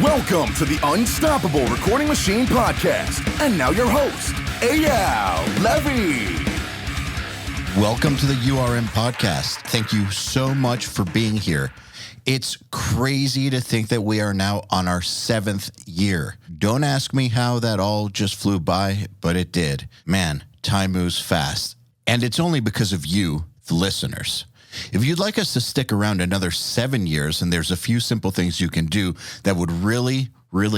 Welcome to the Unstoppable Recording Machine Podcast. And now your host, EYAL Levy. Welcome to the URM Podcast. Thank you so much for being here. It's crazy to think that we are now on our 7th year. Don't ask me how that all just flew by, but it did. Man, time moves fast. And it's only because of you, the listeners. If you'd like us to stick around another 7 years, and there's a few simple things you can do that would really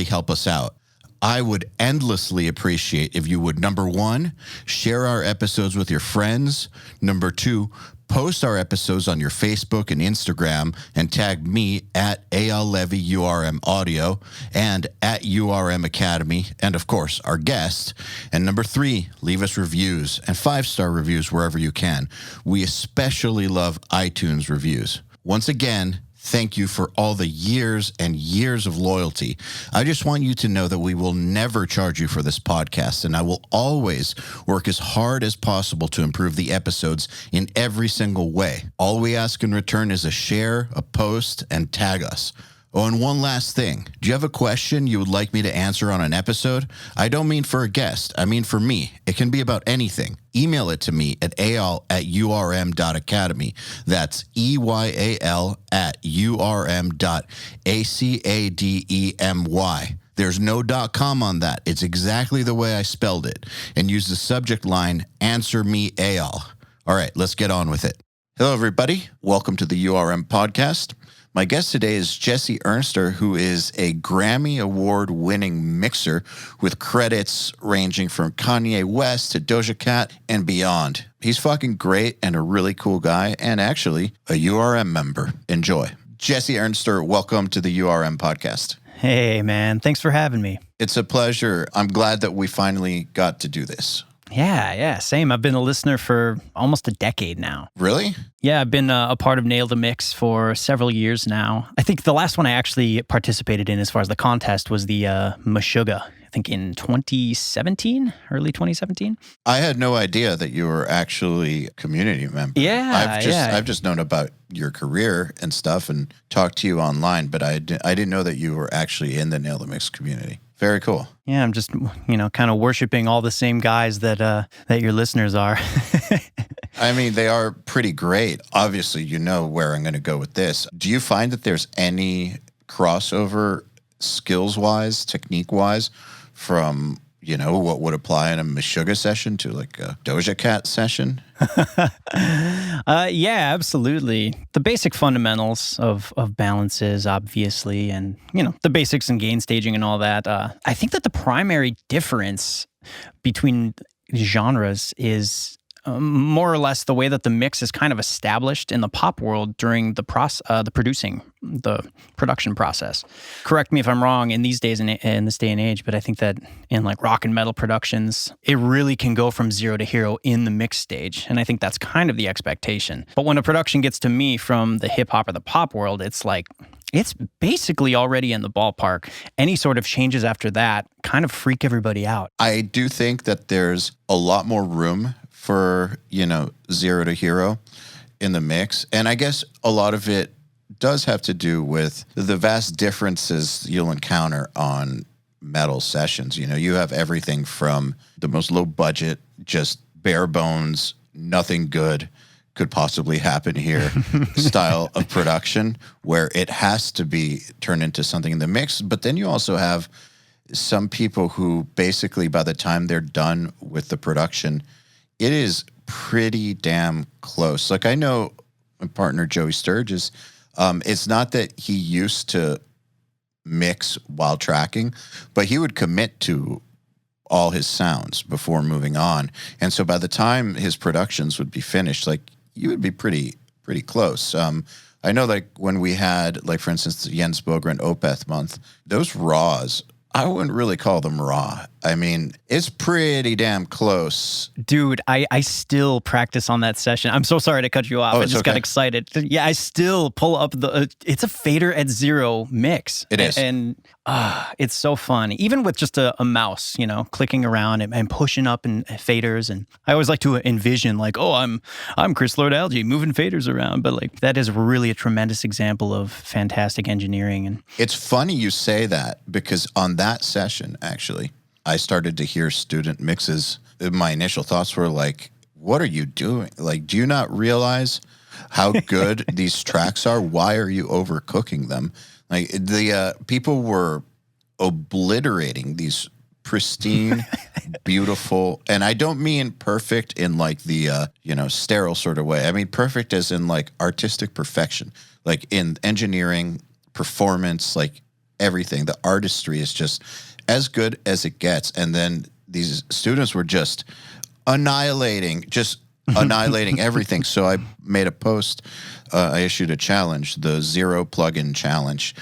help us out. I would endlessly appreciate if you would, number 1, share our episodes with your friends. Number 2, post our episodes on your Facebook and Instagram and tag me at EYAL Levy URM Audio and at URM Academy, and of course, our guest. And number 3, leave us reviews and 5-star reviews wherever you can. We especially love iTunes reviews. Once again, thank you for all the years and years of loyalty. I just want you to know that we will never charge you for this podcast, and I will always work as hard as possible to improve the episodes in every single way. All we ask in return is a share, a post, and tag us. Oh, and one last thing. Do you have a question you would like me to answer on an episode? I don't mean for a guest. I mean for me. It can be about anything. Email it to me at eyal@urm.academy. That's EYAL@urm.academy. There's no .com on that. It's exactly the way I spelled it. And use the subject line, Answer Me EYAL. All right, let's get on with it. Hello, everybody. Welcome to the URM Podcast. My guest today is Ray Ernster, who is a Grammy Award-winning mixer with credits ranging from Kanye West to Doja Cat and beyond. He's fucking great and a really cool guy, and actually a URM member. Enjoy. Ray Ernster, welcome to the URM Podcast. Hey, man. Thanks for having me. It's a pleasure. I'm glad that we finally got to do this. Yeah, same. I've been a listener for almost a decade now. Really? Yeah, I've been a part of Nail the Mix for several years now. I think the last one I actually participated in as far as the contest was the Meshuggah, I think in 2017, early 2017. I had no idea that you were actually a community member. Yeah, I've just known about your career and stuff and talked to you online, but I didn't know that you were actually in the Nail the Mix community. Very cool. Yeah, I'm just, kind of worshiping all the same guys that your listeners are. I mean, they are pretty great. Obviously, you know where I'm going to go with this. Do you find that there's any crossover skills-wise, technique-wise, from, what would apply in a Meshuggah session to like a Doja Cat session? Yeah, absolutely. The basic fundamentals of balances, obviously, and, the basics and gain staging and all that. I think that the primary difference between genres is more or less the way that the mix is kind of established in the pop world during the production process. Correct me if I'm wrong in these days, in this day and age, but I think that in like rock and metal productions, it really can go from zero to hero in the mix stage. And I think that's kind of the expectation. But when a production gets to me from the hip hop or the pop world, it's like, it's basically already in the ballpark. Any sort of changes after that kind of freak everybody out. I do think that there's a lot more room for, zero to hero in the mix. And I guess a lot of it does have to do with the vast differences you'll encounter on metal sessions. You have everything from the most low budget, just bare bones, nothing good could possibly happen here style of production where it has to be turned into something in the mix. But then you also have some people who basically by the time they're done with the production, it is pretty damn close. Like I know my partner Joey Sturgis, it's not that he used to mix while tracking, but he would commit to all his sounds before moving on. And so by the time his productions would be finished, like you would be pretty close. I know like when we had, like for instance, the Jens Bogren Opeth month, those raws, I wouldn't really call them raw. I mean, it's pretty damn close. Dude, I still practice on that session. I'm so sorry to cut you off. I just got excited. Yeah, I still pull up it's a fader at 0 mix. It is. And it's so fun. Even with just a mouse, clicking around and pushing up and faders. And I always like to envision like, oh, I'm Chris Lord-Alge moving faders around. But like that is really a tremendous example of fantastic engineering. And it's funny you say that, because on that session, actually, I started to hear student mixes. My initial thoughts were like, what are you doing? Like, do you not realize how good these tracks are? Why are you overcooking them? Like, the people were obliterating these pristine, beautiful, and I don't mean perfect in like the, sterile sort of way. I mean perfect as in like artistic perfection, like in engineering, performance, like everything. The artistry is just as good as it gets. And then these students were just annihilating everything. So I made a post. I issued a challenge, the 0 plugin challenge,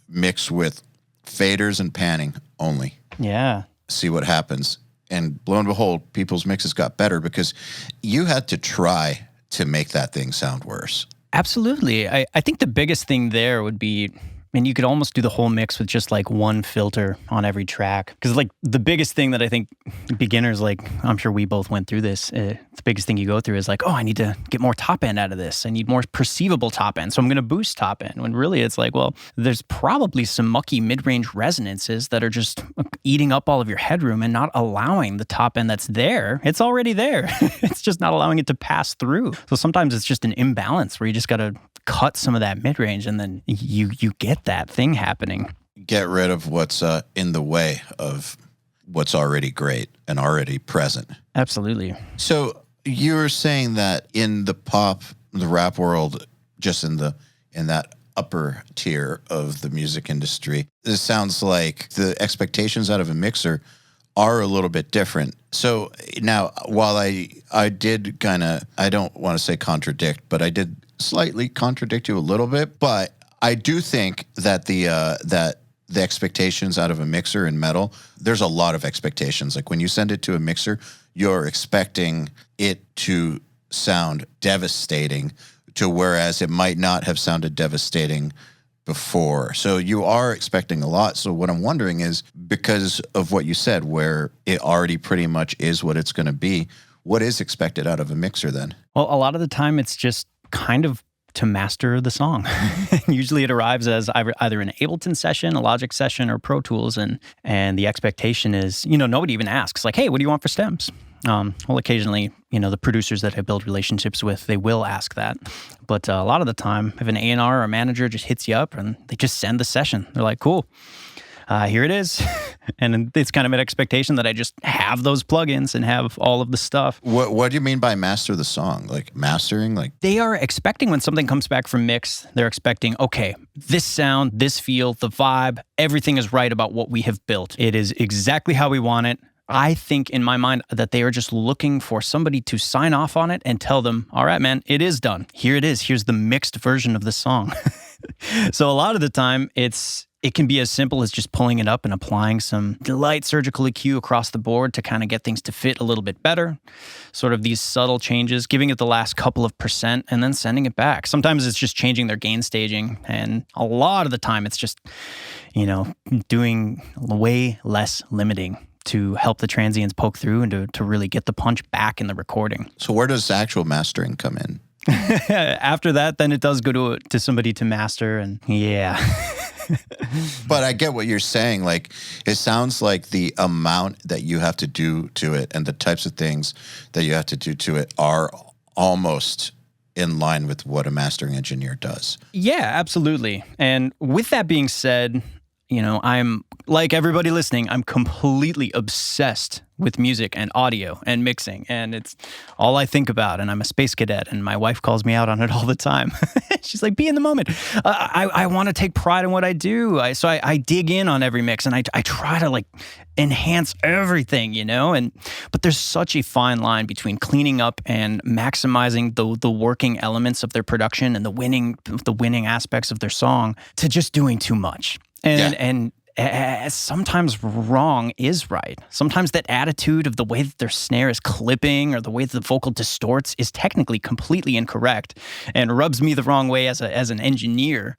mixed with faders and panning only. Yeah. See what happens. And lo and behold, people's mixes got better because you had to try to make that thing sound worse. Absolutely. I think the biggest thing there would be, you could almost do the whole mix with just like one filter on every track. Because like the biggest thing that I think beginners, like I'm sure we both went through this, the biggest thing you go through is like, oh, I need to get more top end out of this. I need more perceivable top end. So I'm going to boost top end. When really it's like, well, there's probably some mucky mid-range resonances that are just eating up all of your headroom and not allowing the top end that's there. It's already there. It's just not allowing it to pass through. So sometimes it's just an imbalance where you just got to cut some of that mid-range and then you get that thing happening. Get rid of what's in the way of what's already great and already present. Absolutely. So you're saying that in the rap world, just in that upper tier of the music industry, it sounds like the expectations out of a mixer are a little bit different. So now, while I did kind of, I don't want to say contradict, but I did slightly contradict you a little bit, but I do think that the expectations out of a mixer in metal, there's a lot of expectations. Like when you send it to a mixer, you're expecting it to sound devastating, to whereas it might not have sounded devastating before. So you are expecting a lot. So what I'm wondering is, because of what you said, where it already pretty much is what it's going to be, what is expected out of a mixer then? Well, a lot of the time it's just kind of to master the song. Usually it arrives as either an Ableton session, a Logic session, or Pro Tools, and the expectation is, nobody even asks, like, hey, what do you want for stems? Well, occasionally, the producers that I build relationships with, they will ask that. But a lot of the time, if an A&R or a manager just hits you up and they just send the session, they're like, cool, here it is. And it's kind of an expectation that I just have those plugins and have all of the stuff. What do you mean by master the song? Like mastering? Like they are expecting when something comes back from mix, they're expecting, okay, this sound, this feel, the vibe, everything is right about what we have built. It is exactly how we want it. I think in my mind that they are just looking for somebody to sign off on it and tell them, all right, man, it is done. Here it is. Here's the mixed version of the song. So a lot of the time it can be as simple as just pulling it up and applying some light surgical EQ across the board to kind of get things to fit a little bit better. Sort of these subtle changes, giving it the last couple of percent and then sending it back. Sometimes it's just changing their gain staging. And a lot of the time it's just, doing way less limiting to help the transients poke through and to really get the punch back in the recording. So where does actual mastering come in? After that, then it does go to somebody to master, and yeah. But I get what you're saying. Like, it sounds like the amount that you have to do to it and the types of things that you have to do to it are almost in line with what a mastering engineer does. Yeah, absolutely. And with that being said, I'm like everybody listening, I'm completely obsessed with music and audio and mixing, and it's all I think about. And I'm a space cadet, and my wife calls me out on it all the time. She's like, be in the moment. I want to take pride in what I do. So I dig in on every mix, and I try to like enhance everything, but there's such a fine line between cleaning up and maximizing the working elements of their production and the winning aspects of their song to just doing too much. And sometimes wrong is right. Sometimes that attitude of the way that their snare is clipping or the way that the vocal distorts is technically completely incorrect and rubs me the wrong way as an engineer.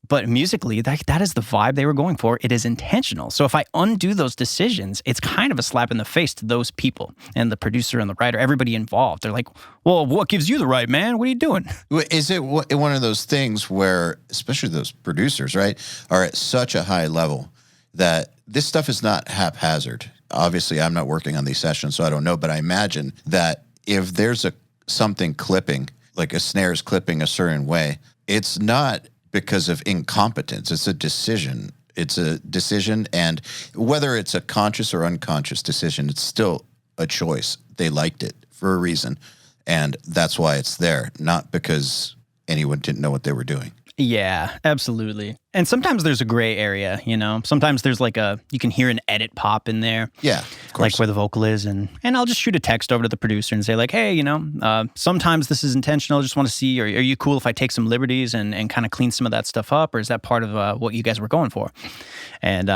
But musically, that is the vibe they were going for. It is intentional. So if I undo those decisions, it's kind of a slap in the face to those people and the producer and the writer, everybody involved. They're like, well, what gives you the right, man? What are you doing? Is it one of those things where, especially those producers, right, are at such a high level that this stuff is not haphazard? Obviously, I'm not working on these sessions, so I don't know. But I imagine that if there's something clipping, like a snare is clipping a certain way, it's not because of incompetence. It's a decision. It's a decision, and whether it's a conscious or unconscious decision, it's still a choice. They liked it for a reason, and that's why it's there, not because anyone didn't know what they were doing. Yeah, absolutely. And sometimes there's a gray area, you know? Sometimes there's like you can hear an edit pop in there. Yeah, of course. Like where the vocal is. And I'll just shoot a text over to the producer and say like, hey, you know, sometimes this is intentional. Just want to see, are you cool if I take some liberties and kind of clean some of that stuff up? Or is that part of what you guys were going for? And,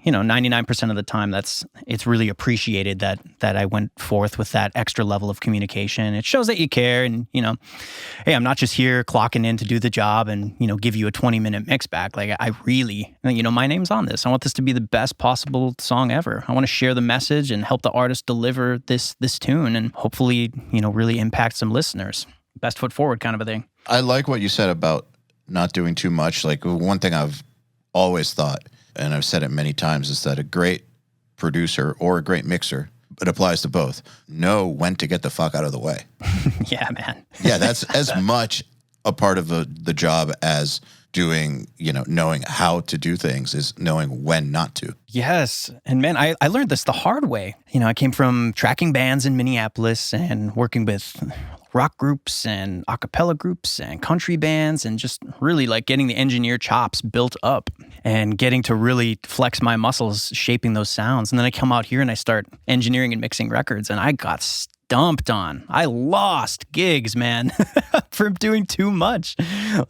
99% of the time it's really appreciated that I went forth with that extra level of communication. It shows that you care and, hey, I'm not just here clocking in to do the job and, give you a 20-minute mix back. Like I really, my name's on this. I want this to be the best possible song ever. I want to share the message and help the artist deliver this tune and hopefully, really impact some listeners. Best foot forward kind of a thing. I like what you said about not doing too much. Like one thing I've always thought, and I've said it many times, is that a great producer or a great mixer, it applies to both, know when to get the fuck out of the way. Yeah, man. Yeah, that's as much a part of the job as doing, knowing how to do things, is knowing when not to. Yes. And man, I learned this the hard way. I came from tracking bands in Minneapolis and working with rock groups and a cappella groups and country bands and just really like getting the engineer chops built up and getting to really flex my muscles shaping those sounds. And then I come out here and I start engineering and mixing records and I got dumped on. I lost gigs, man, for doing too much.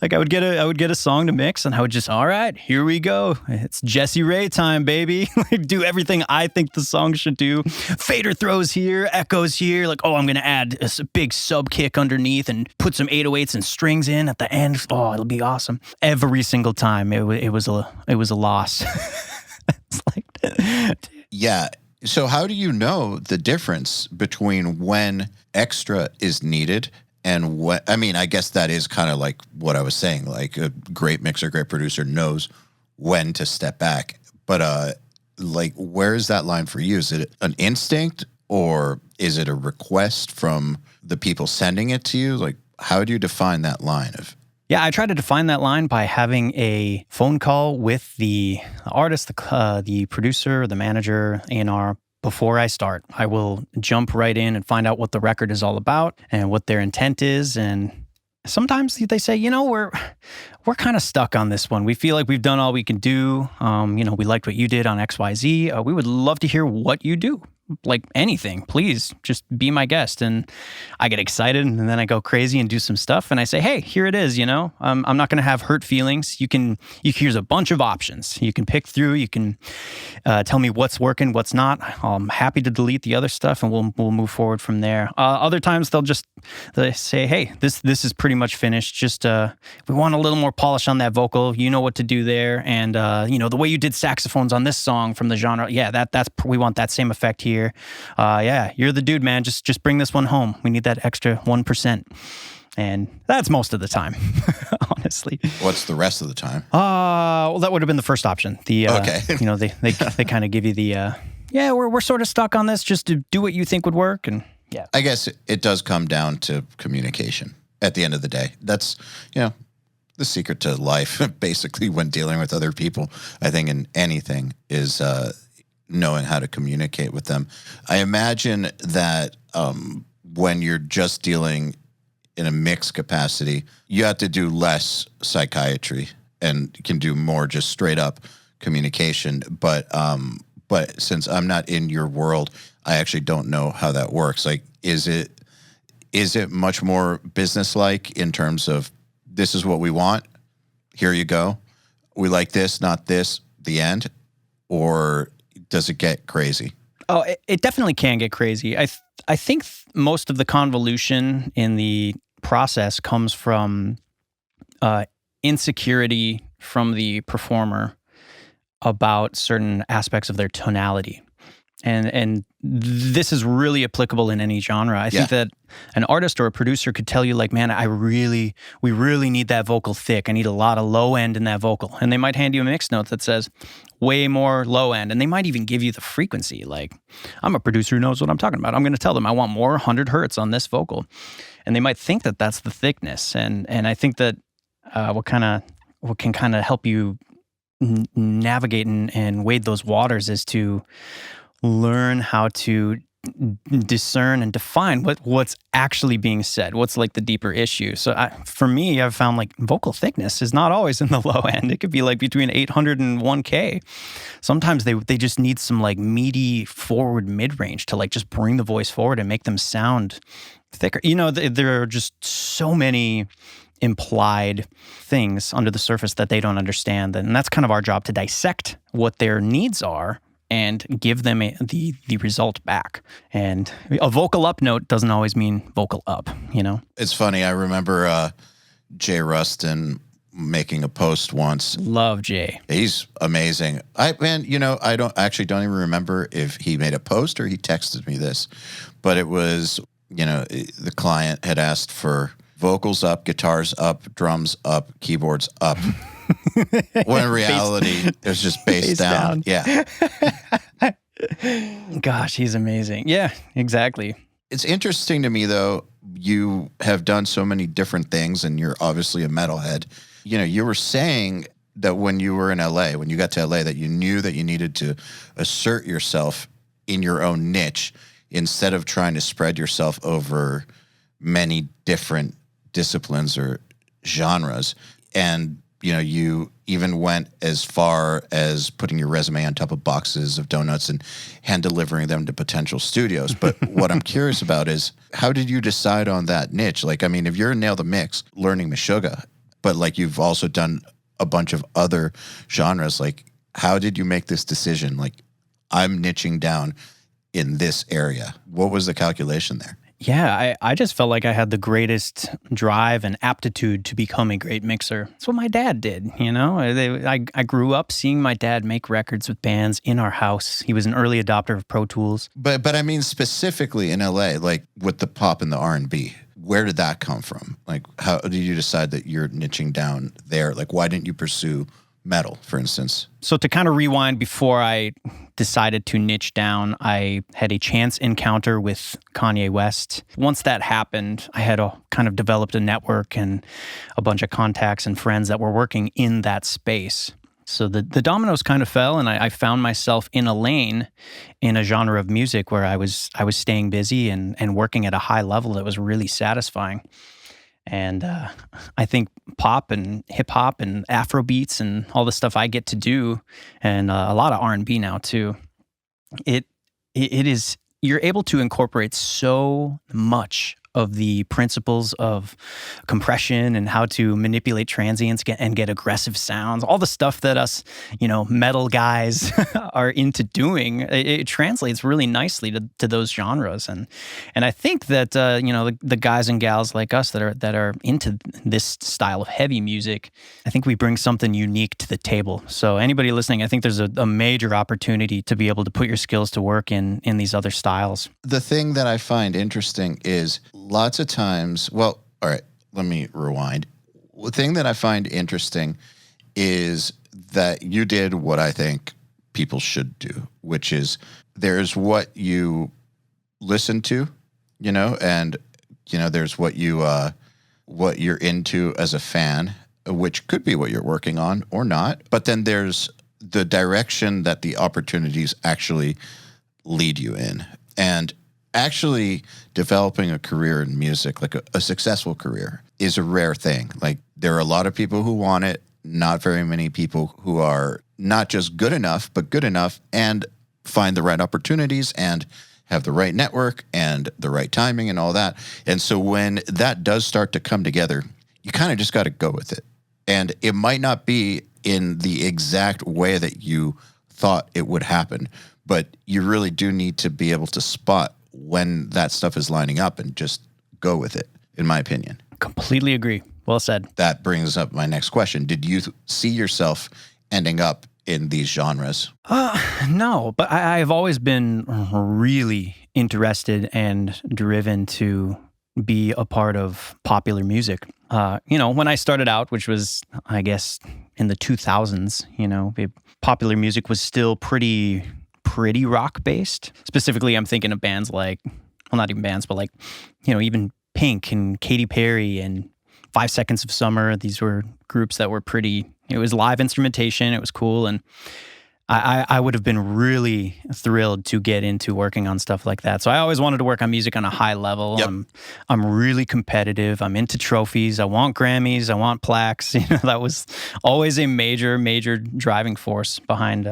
Like I would get a song to mix and I would just, all right, here we go. It's Jesse Ray time, baby. Like do everything I think the song should do. Fader throws here, echoes here. Like, oh, I'm going to add a big sub kick underneath and put some 808s and strings in at the end. Oh, it'll be awesome. Every single time it was a loss. It's like, yeah. So how do you know the difference between when extra is needed and what? I mean, I guess that is kind of like what I was saying. Like a great mixer, great producer knows when to step back. But like, where is that line for you? Is it an instinct or is it a request from the people sending it to you? Like, how do you define that line of? Yeah, I try to define that line by having a phone call with the artist, the producer, the manager, A&R. Before I start, I will jump right in and find out what the record is all about and what their intent is. And sometimes they say, we're kind of stuck on this one. We feel like we've done all we can do. We liked what you did on XYZ. We would love to hear what you do. Like anything, please just be my guest. And I get excited and then I go crazy and do some stuff. And I say, hey, here it is. I'm not going to have hurt feelings. Here's a bunch of options. You can pick through, you can tell me what's working, what's not. I'm happy to delete the other stuff and we'll move forward from there. Other times they'll say, hey, this is pretty much finished. Just, we want a little more polish on that vocal. You know what to do there. And, the way you did saxophones on this song from the genre. Yeah, we want that same effect here. Yeah, you're the dude, man. Just bring this one home. We need that extra 1%. And that's most of the time, honestly. What's the rest of the time? Well, that would have been the first option. Okay. They kind of give you the, we're sort of stuck on this. Just to do what you think would work. And yeah. I guess it does come down to communication at the end of the day. That's, the secret to life, basically, when dealing with other people, I think in anything is, knowing how to communicate with them. I imagine that when you're just dealing in a mixed capacity, you have to do less psychiatry and can do more just straight up communication. But since I'm not in your world, I actually don't know how that works. Like, is it much more businesslike in terms of this is what we want, here you go, we like this, not this, the end? or does it get crazy? Oh, it definitely can get crazy. I think most of the convolution in the process comes from insecurity from the performer about certain aspects of their tonality. And this is really applicable in any genre. I think that an artist or a producer could tell you, like, man, we really need that vocal thick. I need a lot of low end in that vocal. And they might hand you a mix note that says way more low end. And they might even give you the frequency. Like, I'm a producer who knows what I'm talking about. I'm going to tell them I want more 100 hertz on this vocal. And they might think that that's the thickness. And I think that what can kind of help you navigate and wade those waters is to learn how to discern and define what's actually being said, what's like the deeper issue. So for me, I've found like vocal thickness is not always in the low end. It could be like between 800 and 1K. Sometimes they just need some like meaty forward mid-range to like just bring the voice forward and make them sound thicker. You know, there are just so many implied things under the surface that they don't understand. And that's kind of our job, to dissect what their needs are and give them the result back. And a vocal up note doesn't always mean vocal up, you know? It's funny. I remember Jay Rustin making a post once. Love Jay. He's amazing. I don't even remember if he made a post or he texted me this, but it was, the client had asked for vocals up, guitars up, drums up, keyboards up. When in reality, there's just bass down. Yeah. Gosh, he's amazing. Yeah, exactly. It's interesting to me, though, you have done so many different things and you're obviously a metalhead. You were saying that when you were in LA, when you got to LA, that you knew that you needed to assert yourself in your own niche instead of trying to spread yourself over many different disciplines or genres. And you even went as far as putting your resume on top of boxes of donuts and hand delivering them to potential studios. But what I'm curious about is, how did you decide on that niche? Like, I mean, if you're in Nail the Mix, learning Meshuggah, but like you've also done a bunch of other genres, like how did you make this decision? Like, I'm niching down in this area. What was the calculation there? Yeah, I just felt like I had the greatest drive and aptitude to become a great mixer. That's what my dad did, I grew up seeing my dad make records with bands in our house. He was an early adopter of Pro Tools. But I mean, specifically in LA, like with the pop and the R&B, where did that come from? Like, how did you decide that you're niching down there? Like, why didn't you pursue metal, for instance? So to kind of rewind, before I decided to niche down, I had a chance encounter with Kanye West. Once that happened, I had kind of developed a network and a bunch of contacts and friends that were working in that space. So the dominoes kind of fell, and I found myself in a lane in a genre of music where I was staying busy and working at a high level that was really satisfying. And I think pop and hip hop and Afro beats and all the stuff I get to do, and a lot of R&B now too. It is, you're able to incorporate so much of the principles of compression and how to manipulate transients and get aggressive sounds, all the stuff that us, metal guys are into doing. It translates really nicely to those genres. And I think that, the guys and gals like us that are into this style of heavy music, I think we bring something unique to the table. So anybody listening, I think there's a major opportunity to be able to put your skills to work in these other styles. The thing that I find interesting is lots of times, all right, let me rewind. The thing that I find interesting is that you did what I think people should do, which is there's what you listen to, and, there's what you're into as a fan, which could be what you're working on or not. But then there's the direction that the opportunities actually lead you in. And actually developing a career in music, like a successful career, is a rare thing. Like, there are a lot of people who want it, not very many people who are not just good enough, but good enough and find the right opportunities and have the right network and the right timing and all that. And so when that does start to come together, you kind of just got to go with it. And it might not be in the exact way that you thought it would happen. But you really do need to be able to spot when that stuff is lining up and just go with it, in my opinion. Completely agree. Well said. That brings up my next question. Did you see yourself ending up in these genres? No, but I've always been really interested and driven to be a part of popular music. When I started out, which was, I guess, in the 2000s, popular music was still pretty rock based. Specifically, I'm thinking of bands like, well, not even bands, but like, even Pink and Katy Perry and 5 Seconds of Summer. These were groups that were it was live instrumentation. It was cool. And I would have been really thrilled to get into working on stuff like that. So I always wanted to work on music on a high level. Yep. I'm really competitive. I'm into trophies. I want Grammys. I want plaques. That was always a major driving force behind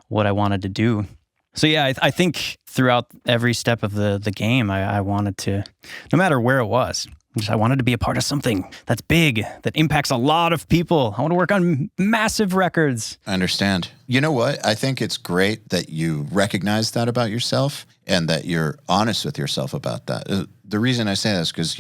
what I wanted to do. So yeah, I think throughout every step of the game, I wanted to, no matter where it was, I wanted to be a part of something that's big, that impacts a lot of people. I want to work on massive records. I understand. You know what? I think it's great that you recognize that about yourself and that you're honest with yourself about that. The reason I say that is because,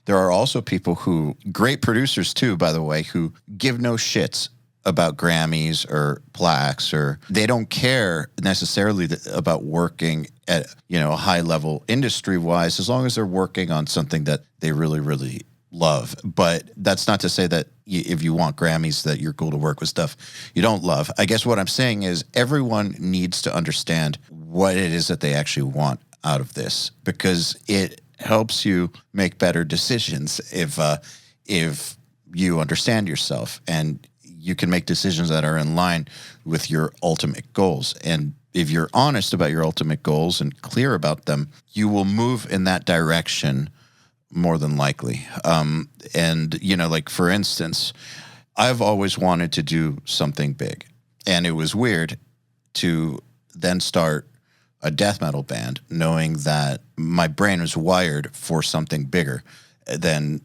there are also people great producers too, by the way, who give no shits about Grammys or plaques, or they don't care necessarily about working at, a high level industry wise, as long as they're working on something that they really, really love. But that's not to say that if you want Grammys, that you're cool to work with stuff you don't love. I guess what I'm saying is everyone needs to understand what it is that they actually want out of this, because it helps you make better decisions if you understand yourself and you can make decisions that are in line with your ultimate goals. And if you're honest about your ultimate goals and clear about them, you will move in that direction more than likely. Like for instance, I've always wanted to do something big. And it was weird to then start a death metal band knowing that my brain was wired for something bigger than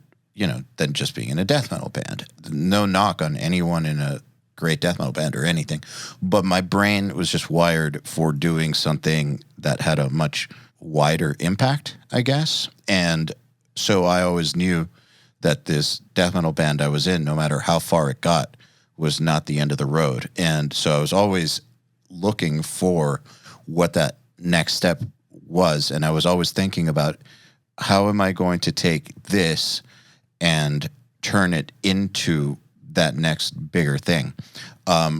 just being in a death metal band. No knock on anyone in a great death metal band or anything, but my brain was just wired for doing something that had a much wider impact, I guess. And so I always knew that this death metal band I was in, no matter how far it got, was not the end of the road. And so I was always looking for what that next step was. And I was always thinking about, how am I going to take this and turn it into that next bigger thing,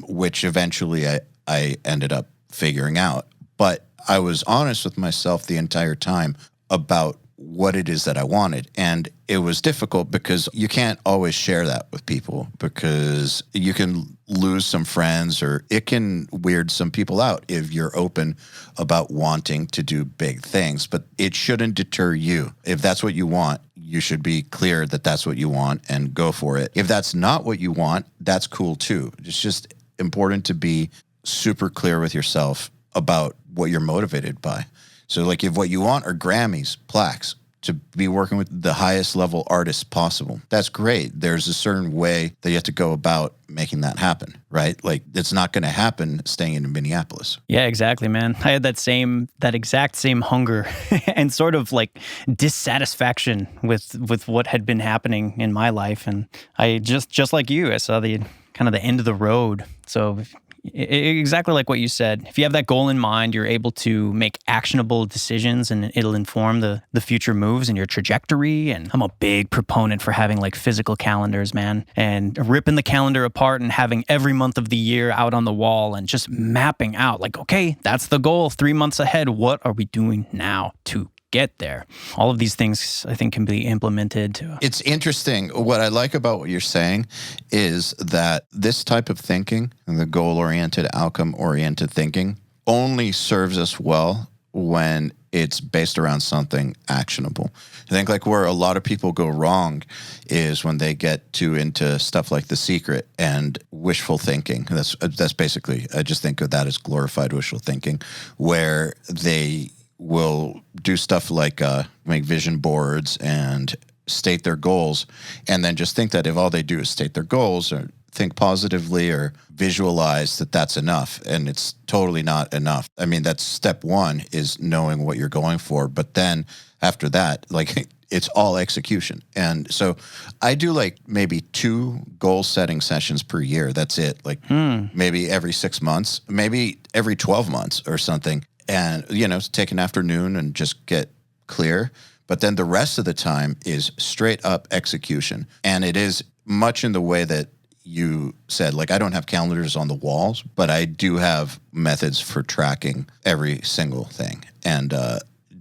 which eventually I ended up figuring out. But I was honest with myself the entire time about what it is that I wanted. And it was difficult because you can't always share that with people, because you can lose some friends or it can weird some people out if you're open about wanting to do big things. But it shouldn't deter you. If that's what you want, you should be clear that that's what you want and go for it. If that's not what you want, that's cool too. It's just important to be super clear with yourself about what you're motivated by. So like if what you want are Grammys, plaques, to be working with the highest level artists possible, that's great. There's a certain way that you have to go about making that happen, right? Like it's not going to happen staying in Minneapolis. Yeah, exactly, man. I had that exact same hunger and sort of like dissatisfaction with what had been happening in my life. And I just like you, I saw the kind of the end of the road. So exactly like what you said. If you have that goal in mind, you're able to make actionable decisions and it'll inform the future moves and your trajectory. And I'm a big proponent for having like physical calendars, man, and ripping the calendar apart and having every month of the year out on the wall and just mapping out like, okay, that's the goal 3 months ahead. What are we doing now to get there? All of these things I think can be implemented. It's interesting. What I like about what you're saying is that this type of thinking, the goal-oriented, outcome-oriented thinking, only serves us well when it's based around something actionable. I think like where a lot of people go wrong is when they get too into stuff like The Secret and wishful thinking. That's basically, I just think of that as glorified wishful thinking, where they will do stuff like make vision boards and state their goals, and then just think that if all they do is state their goals, or think positively or visualize that that's enough. And it's totally not enough. I mean, that's step one, is knowing what you're going for. But then after that, like, it's all execution. And so I do like maybe 2 goal setting sessions per year. That's it. Like maybe every 6 months, maybe every 12 months or something. And, take an afternoon and just get clear. But then the rest of the time is straight up execution. And it is much in the way that you said, like, I don't have calendars on the walls, but I do have methods for tracking every single thing. And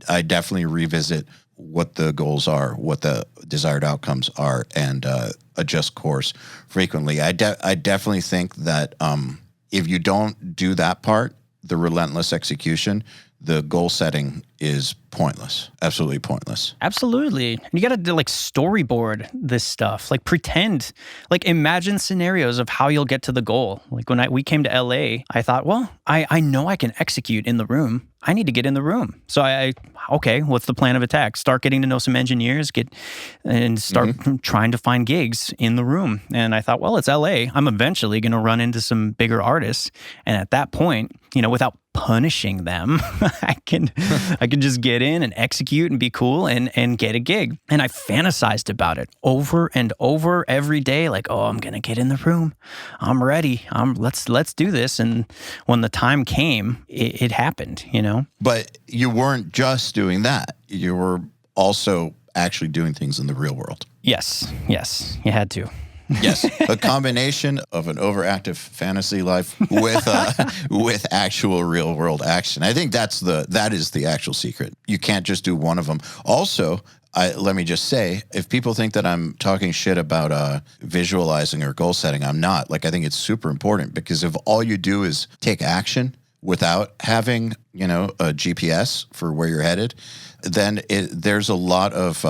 I definitely revisit what the goals are, what the desired outcomes are, and adjust course frequently. I definitely think that if you don't do that part, the relentless execution, the goal setting is pointless. Absolutely pointless. Absolutely. You got to like storyboard this stuff, like pretend, like imagine scenarios of how you'll get to the goal. Like when we came to LA, I thought, well, I know I can execute in the room. I need to get in the room. So okay, what's the plan of attack? Start getting to know some engineers, start trying to find gigs in the room. And I thought, well, it's LA. I'm eventually going to run into some bigger artists. And at that point, without punishing them, I can just get in and execute and be cool and get a gig. And I fantasized about it over and over every day. Like, oh, I'm going to get in the room. I'm ready. Let's do this. And when the time came, it happened, But you weren't just doing that. You were also actually doing things in the real world. Yes. You had to. Yes, a combination of an overactive fantasy life with actual real world action. I think that is the actual secret. You can't just do one of them. Also, let me just say, if people think that I'm talking shit about visualizing or goal setting, I'm not. Like, I think it's super important, because if all you do is take action without having, a GPS for where you're headed, then there's a lot of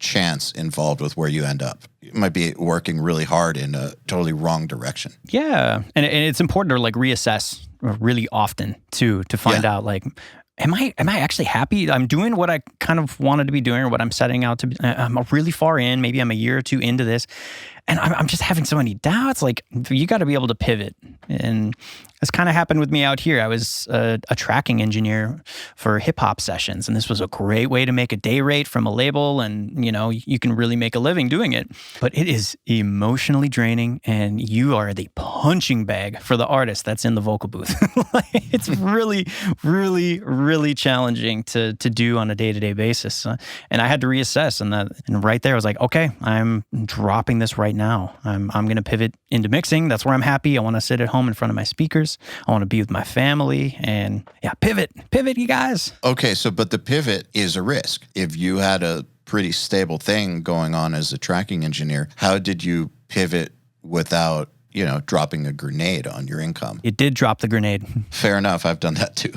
chance involved with where you end up. You might be working really hard in a totally wrong direction. Yeah. And it's important to like reassess really often to find out, like, am I actually happy? I'm doing what I kind of wanted to be doing, or what I'm setting out to be. I'm really far in. Maybe I'm a year or two into this, and I'm just having so many doubts. Like, you got to be able to pivot. And this kind of happened with me out here. I was a tracking engineer for hip hop sessions, and this was a great way to make a day rate from a label, and you can really make a living doing it. But it is emotionally draining, and you are the punching bag for the artist that's in the vocal booth. It's really, really, really challenging to do on a day-to-day basis. And I had to reassess, and right there I was like, okay, I'm dropping this right now. I'm going to pivot into mixing. That's where I'm happy. I want to sit at home in front of my speakers. I want to be with my family, and pivot, you guys. Okay, but the pivot is a risk. If you had a pretty stable thing going on as a tracking engineer, how did you pivot without, dropping a grenade on your income? It did drop the grenade. Fair enough. I've done that too.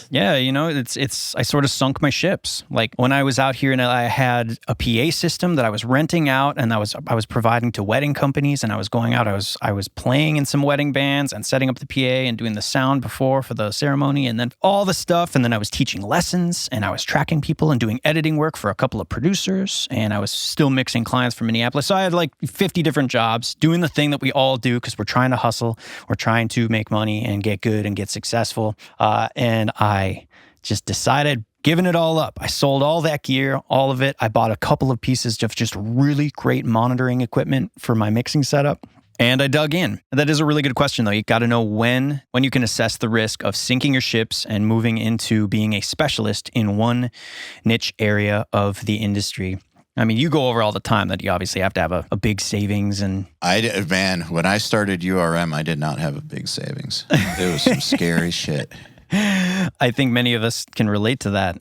Yeah, I sort of sunk my ships. Like when I was out here and I had a PA system that I was renting out, and I was providing to wedding companies, and I was going out, I was playing in some wedding bands and setting up the PA and doing the sound for the ceremony, and then all the stuff, and then I was teaching lessons, and I was tracking people and doing editing work for a couple of producers, and I was still mixing clients from Minneapolis. So I had like 50 different jobs doing the thing that we all do, because we're trying to hustle, we're trying to make money and get good and get successful. And I just decided, giving it all up. I sold all that gear, all of it. I bought a couple of pieces of just really great monitoring equipment for my mixing setup. And I dug in. That is a really good question, though. You got to know when you can assess the risk of sinking your ships and moving into being a specialist in one niche area of the industry. I mean, you go over all the time that you obviously have to have a big savings. And when I started URM, I did not have a big savings. It was some scary shit. I think many of us can relate to that.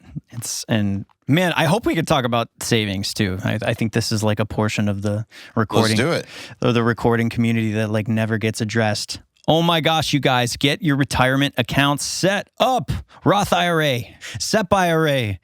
Man, I hope we could talk about savings too. I think this is like a portion of the recording. Let's do it. The recording community that like never gets addressed. Oh my gosh, you guys, get your retirement accounts set up. Roth IRA, SEP IRA.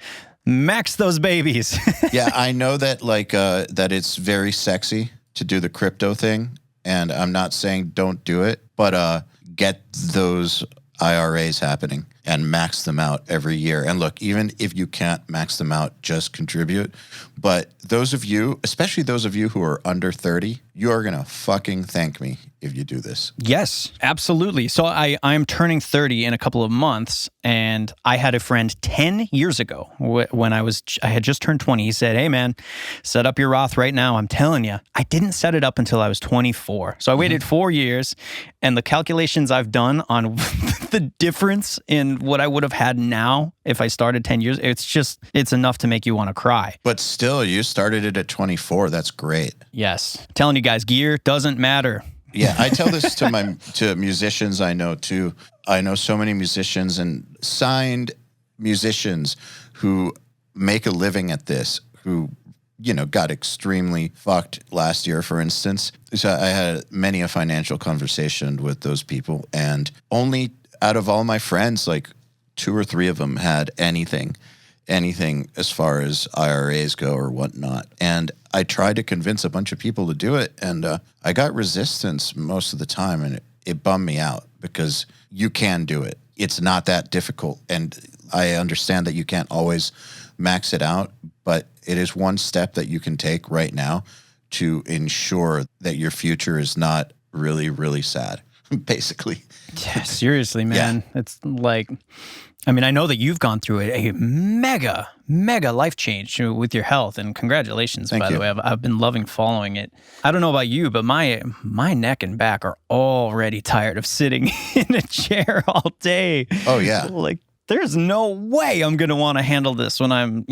Max those babies. Yeah, I know that that it's very sexy to do the crypto thing, and I'm not saying don't do it, but get those IRAs happening. and max them out every year. And look, even if you can't max them out, just contribute. But those of you, especially those of you who are under 30, you are going to fucking thank me if you do this. Yes, absolutely. So I'm turning 30 in a couple of months, and I had a friend 10 years ago when I had just turned 20. He said, hey man, set up your Roth right now. I'm telling you, I didn't set it up until I was 24. So I waited 4 years, and the calculations I've done on the difference in what I would have had now if I started 10 years, it's enough to make you want to cry. But still, you started it at 24. That's great. Yes. Telling you guys, gear doesn't matter. Yeah, I tell this to musicians I know too. I know so many musicians and signed musicians who make a living at this, who, got extremely fucked last year, for instance. So I had many a financial conversation with those people, and only out of all my friends, like 2 or 3 of them had anything as far as IRAs go or whatnot. And I tried to convince a bunch of people to do it, and I got resistance most of the time, and it bummed me out because you can do it. It's not that difficult, and I understand that you can't always max it out, but it is one step that you can take right now to ensure that your future is not really, really sad, basically. Yeah, seriously, man. Yeah. It's like, I know that you've gone through a mega life change with your health, and congratulations, by the way. I've been loving following it. I don't know about you, but my neck and back are already tired of sitting in a chair all day. Oh, yeah. Like, there's no way I'm going to want to handle this when I'm,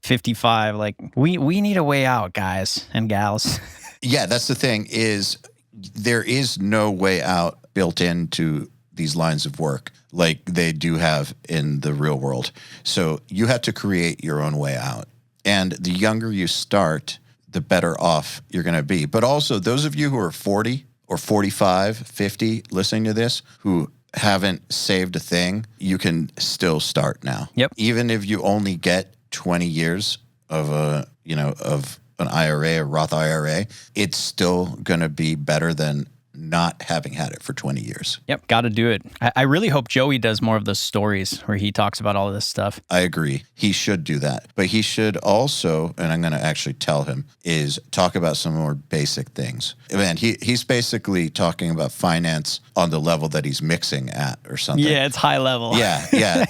55. Like, we need a way out, guys and gals. Yeah, that's the thing is there is no way out built into these lines of work like they do have in the real world. So you have to create your own way out. And the younger you start, the better off you're going to be. But also those of you who are 40 or 45, 50 listening to this, who haven't saved a thing, you can still start now. Yep. Even if you only get 20 years of of an IRA, a Roth IRA, it's still going to be better than not having had it for 20 years. Yep, got to do it. I really hope Joey does more of those stories where he talks about all of this stuff. I agree. He should do that. But he should also, and I'm going to actually tell him, is talk about some more basic things. Man, he's basically talking about finance on the level that he's mixing at or something. Yeah, it's high level. Yeah.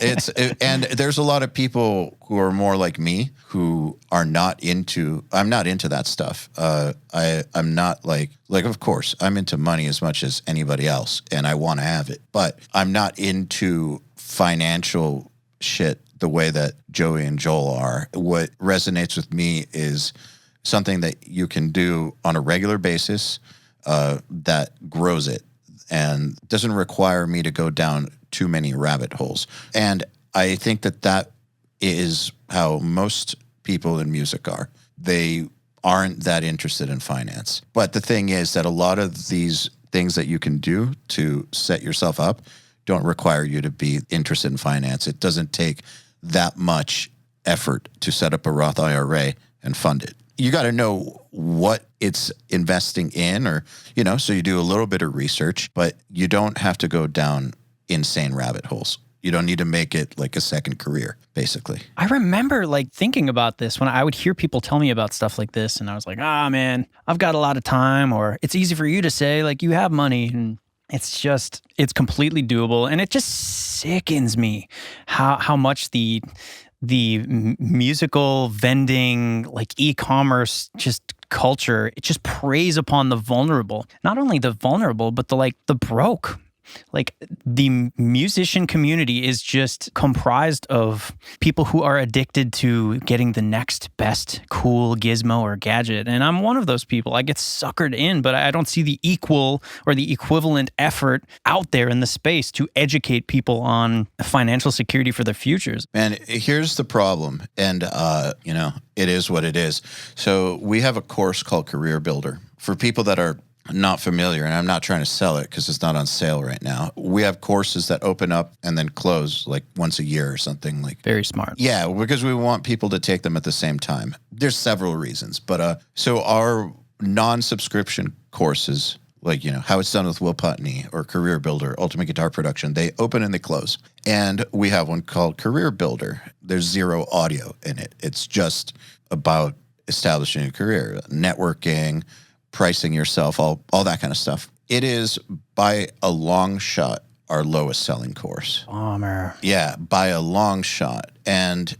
And there's a lot of people who are more like me who are I'm not into that stuff. I'm not like, of course, I'm into money as much as anybody else, and I want to have it. But I'm not into financial shit the way that Joey and Joel are. What resonates with me is something that you can do on a regular basis that grows it and doesn't require me to go down too many rabbit holes. And I think that is how most people in music are. They aren't that interested in finance. But the thing is that a lot of these things that you can do to set yourself up don't require you to be interested in finance. It doesn't take that much effort to set up a Roth IRA and fund it. You got to know what it's investing in, or, so you do a little bit of research, but you don't have to go down insane rabbit holes. You don't need to make it like a second career, basically. I remember thinking about this when I would hear people tell me about stuff like this, and I was like, man, I've got a lot of time, or it's easy for you to say, you have money, and it's completely doable. And it just sickens me how much the musical vending, e-commerce just culture, it just preys upon the vulnerable. Not only the vulnerable, but the broke. The musician community is just comprised of people who are addicted to getting the next best cool gizmo or gadget. And I'm one of those people. I get suckered in, but I don't see the equal or the equivalent effort out there in the space to educate people on financial security for their futures. Man, here's the problem. And, it is what it is. So we have a course called Career Builder. For people that are not familiar, and I'm not trying to sell it because it's not on sale right now. We have courses that open up and then close once a year or something. Very smart. Yeah, because we want people to take them at the same time. There's several reasons, but so our non-subscription courses, like, how it's done with Will Putney or Career Builder, Ultimate Guitar Production. They open and they close. And we have one called Career Builder. There's zero audio in it. It's just about establishing a career, networking, pricing yourself, all that kind of stuff. It is by a long shot our lowest selling course. Bummer. Yeah, by a long shot. And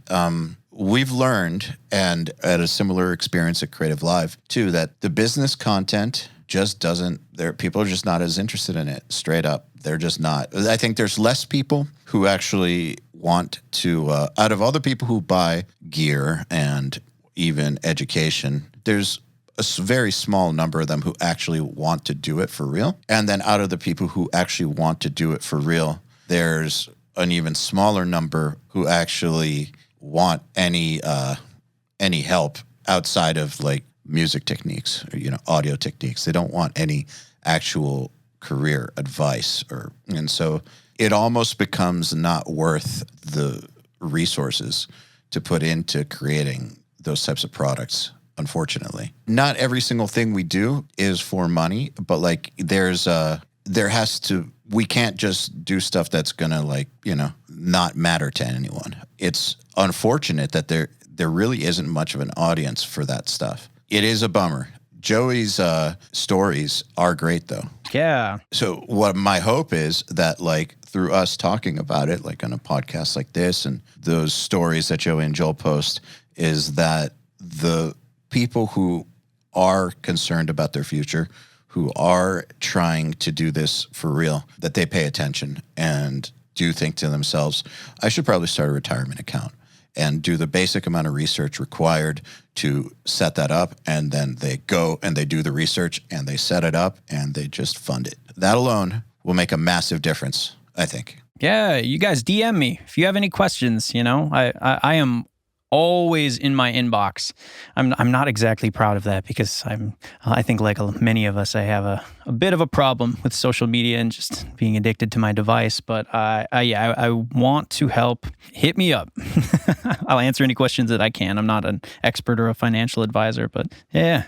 we've learned, and at a similar experience at Creative Live too, that the business content just doesn't, people are just not as interested in it, straight up. They're just not. I think there's less people who actually want to, out of all the people who buy gear and even education, there's a very small number of them who actually want to do it for real. And then out of the people who actually want to do it for real, there's an even smaller number who actually want any help outside of like music techniques or, audio techniques. They don't want any actual career advice, and so it almost becomes not worth the resources to put into creating those types of products. Unfortunately, not every single thing we do is for money, but like we can't just do stuff that's gonna not matter to anyone. It's unfortunate that there really isn't much of an audience for that stuff. It is a bummer. Joey's stories are great though. Yeah. So what my hope is that through us talking about it, like on a podcast like this and those stories that Joey and Joel post, is that the people who are concerned about their future, who are trying to do this for real, that they pay attention and do think to themselves, I should probably start a retirement account and do the basic amount of research required to set that up. And then they go and they do the research and they set it up and they just fund it. That alone will make a massive difference, I think. Yeah, you guys DM me if you have any questions. I am always in my inbox. I'm not exactly proud of that because I think like many of us, I have a bit of a problem with social media and just being addicted to my device. But I want to help. Hit me up. I'll answer any questions that I can. I'm not an expert or a financial advisor, but yeah.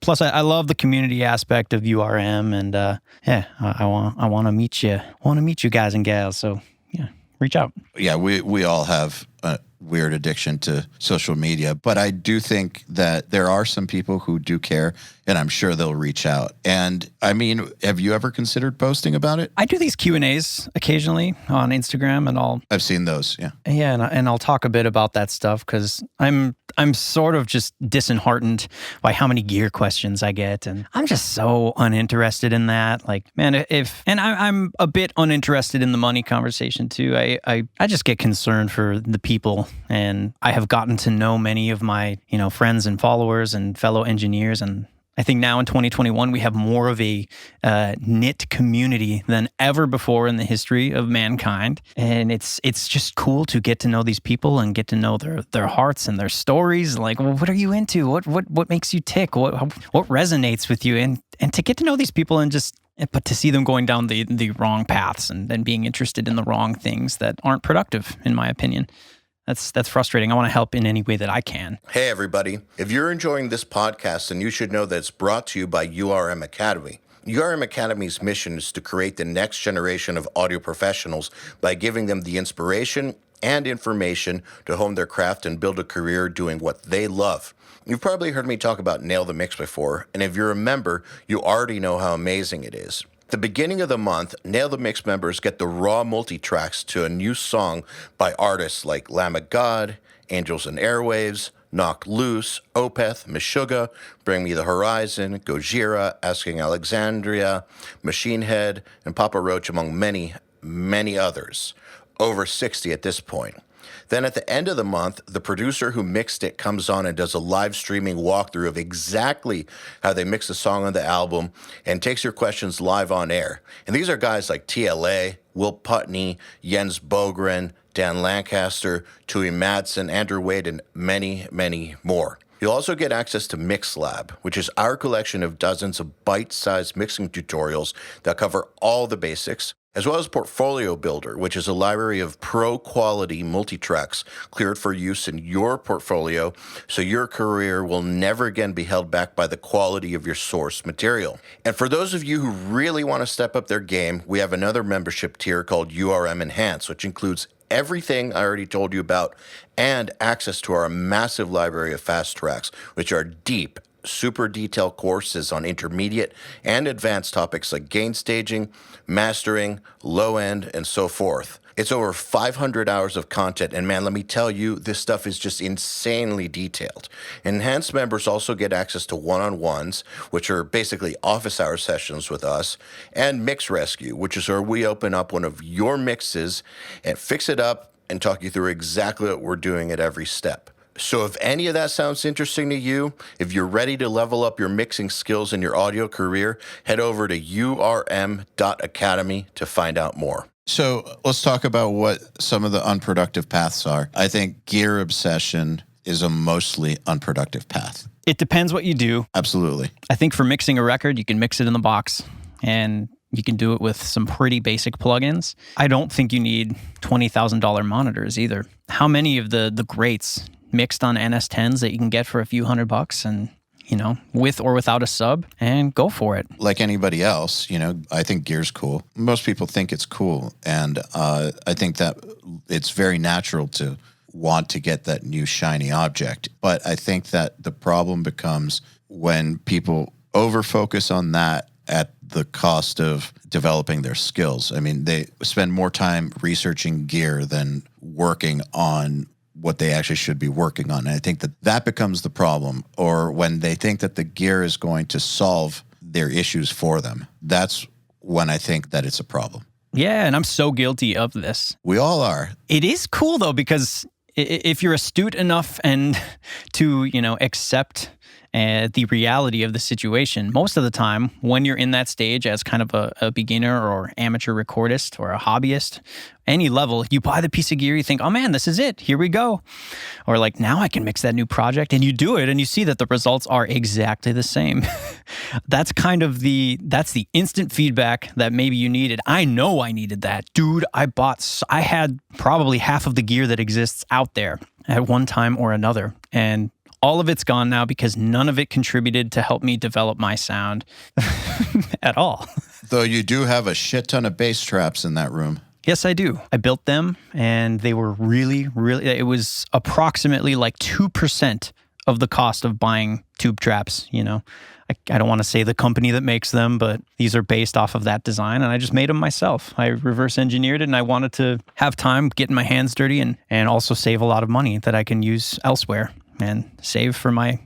Plus I love the community aspect of URM, and I want to meet you. Want to meet you guys and gals. So yeah, reach out. Yeah, we all have a weird addiction to social media, but I do think that there are some people who do care, and I'm sure they'll reach out. And I mean, have you ever considered posting about it? I do these Q&As occasionally on Instagram, and I've seen those, yeah. Yeah, and I'll talk a bit about that stuff because I'm sort of just disheartened by how many gear questions I get, and I'm just so uninterested in that. Like, man, I'm a bit uninterested in the money conversation too. I just get concerned for the people, and I have gotten to know many of my friends and followers and fellow engineers, and I think now in 2021, we have more of a knit community than ever before in the history of mankind. And it's just cool to get to know these people and get to know their hearts and their stories. Like, well, what are you into? What makes you tick? What resonates with you? And to get to know these people but to see them going down the wrong paths and then being interested in the wrong things that aren't productive, in my opinion. That's frustrating. I want to help in any way that I can. Hey, everybody. If you're enjoying this podcast, then you should know that it's brought to you by URM Academy. URM Academy's mission is to create the next generation of audio professionals by giving them the inspiration and information to hone their craft and build a career doing what they love. You've probably heard me talk about Nail the Mix before, and if you're a member, you already know how amazing it is. At the beginning of the month, Nail the Mix members get the raw multi-tracks to a new song by artists like Lamb of God, Angels and Airwaves, Knock Loose, Opeth, Meshuggah, Bring Me the Horizon, Gojira, Asking Alexandria, Machine Head, and Papa Roach, among many, many others. Over 60 at this point. Then at the end of the month, the producer who mixed it comes on and does a live streaming walkthrough of exactly how they mix the song on the album and takes your questions live on air. And these are guys like TLA, Will Putney, Jens Bogren, Dan Lancaster, Tui Madsen, Andrew Wade, and many, many more. You'll also get access to MixLab, which is our collection of dozens of bite-sized mixing tutorials that cover all the basics. as well as Portfolio Builder, which is a library of pro-quality multi-tracks cleared for use in your portfolio, so your career will never again be held back by the quality of your source material. And for those of you who really want to step up their game, we have another membership tier called URM Enhanced, which includes everything I already told you about and access to our massive library of fast tracks, which are deep, super detailed courses on intermediate and advanced topics like gain staging, mastering, low end, and so forth. It's over 500 hours of content, and man, let me tell you, this stuff is just insanely detailed. Enhanced members also get access to one-on-ones, which are basically office hour sessions with us, and Mix Rescue, which is where we open up one of your mixes and fix it up and talk you through exactly what we're doing at every step. So if any of that sounds interesting to you, if you're ready to level up your mixing skills in your audio career, head over to urm.academy to find out more. So let's talk about what some of the unproductive paths are. I think gear obsession is a mostly unproductive path. It depends what you do. Absolutely. I think for mixing a record, you can mix it in the box and you can do it with some pretty basic plugins. I don't think you need $20,000 monitors either. How many of the greats mixed on NS10s that you can get for a few $100 and, with or without a sub, and go for it. Like anybody else, I think gear's cool. Most people think it's cool. And I think that it's very natural to want to get that new shiny object. But I think that the problem becomes when people over-focus on that at the cost of developing their skills. I mean, they spend more time researching gear than working on what they actually should be working on. And I think that becomes the problem, or when they think that the gear is going to solve their issues for them. That's when I think that it's a problem. Yeah, and I'm so guilty of this. We all are. It is cool, though, because if you're astute enough and to, accept the reality of the situation, most of the time when you're in that stage as kind of a beginner or amateur recordist or a hobbyist, any level, you buy the piece of gear, you think, oh man, this is it, here we go. Or like, now I can mix that new project, and you do it and you see that the results are exactly the same. That's the instant feedback that maybe you needed. I know I needed that. Dude, I had probably half of the gear that exists out there at one time or another. And all of it's gone now because none of it contributed to help me develop my sound at all. Though you do have a shit ton of bass traps in that room. Yes, I do. I built them, and they were really, it was approximately like 2% of the cost of buying tube traps, I don't want to say the company that makes them, but these are based off of that design, and I just made them myself. I reverse engineered it, and I wanted to have time getting my hands dirty and also save a lot of money that I can use elsewhere and save for my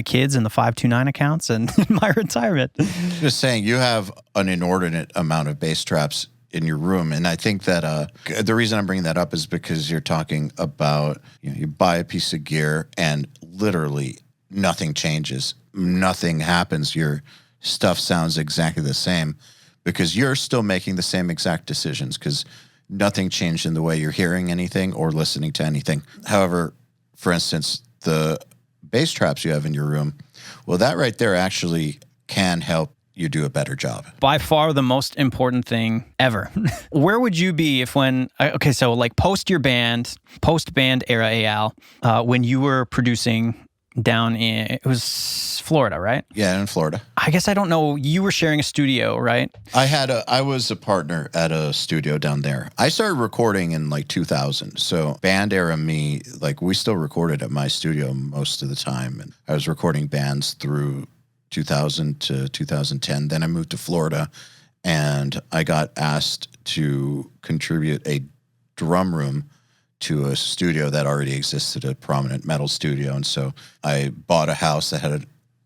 kids and the 529 accounts and my retirement. Just saying, you have an inordinate amount of bass traps in your room. And I think that the reason I'm bringing that up is because you're talking about, you buy a piece of gear and literally nothing changes. Nothing happens. Your stuff sounds exactly the same because you're still making the same exact decisions because nothing changed in the way you're hearing anything or listening to anything. However, for instance, the bass traps you have in your room, well, that right there actually can help you do a better job. By far the most important thing ever. Where would you be so like post-band era EYAL, when you were producing down it was Florida, right? Yeah, in Florida. I guess I don't know. You were sharing a studio, right? I was a partner at a studio down there. I started recording in like 2000. So band era me, like we still recorded at my studio most of the time. And I was recording bands through 2000 to 2010. Then I moved to Florida and I got asked to contribute a drum room to a studio that already existed, a prominent metal studio. And so I bought a house that had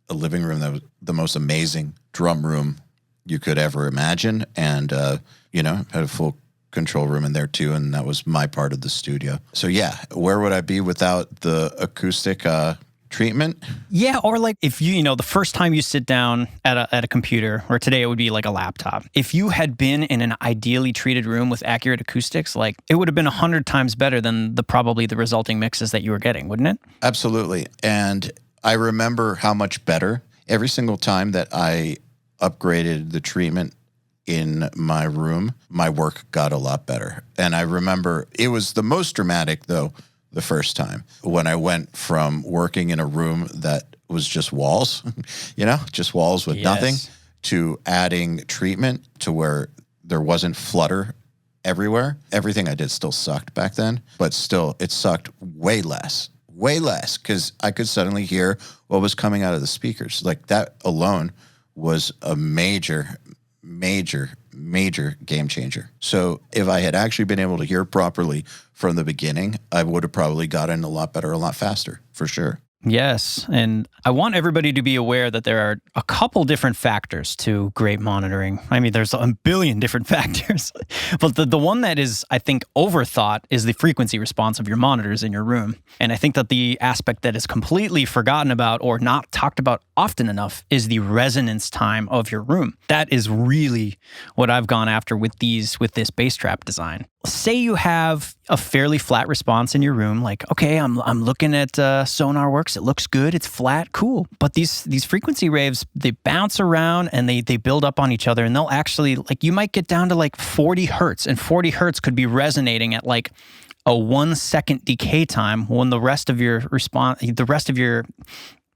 a living room that was the most amazing drum room you could ever imagine. And, had a full control room in there too. And that was my part of the studio. So yeah, where would I be without the acoustic treatment? Yeah, or like if the first time you sit down at a computer, or today it would be like a laptop. If you had been in an ideally treated room with accurate acoustics, like it would have been 100 times better than probably the resulting mixes that you were getting, wouldn't it? Absolutely. And I remember how much better every single time that I upgraded the treatment in my room, my work got a lot better. And I remember it was the most dramatic, though, the first time when I went from working in a room that was just walls, just walls with nothing, to adding treatment to where there wasn't flutter everywhere. Everything I did still sucked back then, but still it sucked way less, because I could suddenly hear what was coming out of the speakers. Like that alone was a major game changer. So if I had actually been able to hear properly from the beginning, I would have probably gotten a lot better, a lot faster, for sure. Yes. And I want everybody to be aware that there are a couple different factors to great monitoring. I mean, there's a billion different factors, but the one that is, I think, overthought is the frequency response of your monitors in your room. And I think that the aspect that is completely forgotten about or not talked about often enough is the resonance time of your room. That is really what I've gone after with this bass trap design. Say you have a fairly flat response in your room, like, okay, I'm looking at SonarWorks, it looks good, it's flat, cool. But these frequency waves, they bounce around and they build up on each other, and they'll actually, like, you might get down to like 40 hertz, and 40 hertz could be resonating at like a 1 second decay time when the rest of your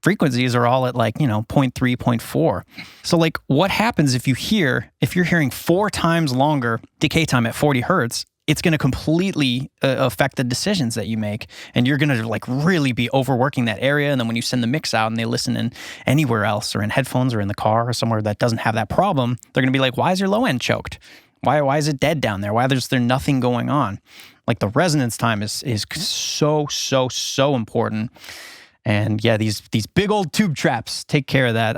frequencies are all at like, 0.3, 0.4. So like what happens if you're hearing 4 times longer decay time at 40 hertz, it's going to completely affect the decisions that you make. And you're going to like really be overworking that area. And then when you send the mix out and they listen in anywhere else or in headphones or in the car or somewhere that doesn't have that problem, they're going to be like, why is your low end choked? Why is it dead down there? Why is there nothing going on? Like the resonance time is so important. And yeah, these big old tube traps take care of that.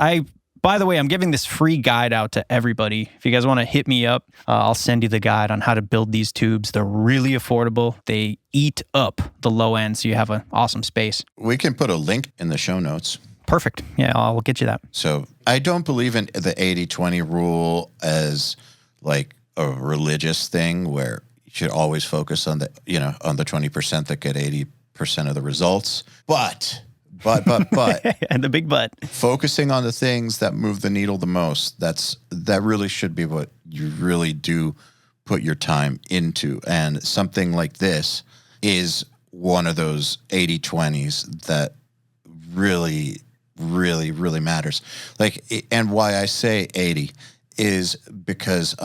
By the way, I'm giving this free guide out to everybody. If you guys want to hit me up, I'll send you the guide on how to build these tubes. They're really affordable. They eat up the low end, so you have an awesome space. We can put a link in the show notes. Perfect. Yeah, I'll get you that. So I don't believe in the 80-20 rule as like a religious thing where you should always focus on the 20% that get 80% of the results. But and the big but, focusing on the things that move the needle the most, that really should be what you really do put your time into. And something like this is one of those 80-20s that really, really, really matters. Like, and why I say 80 is because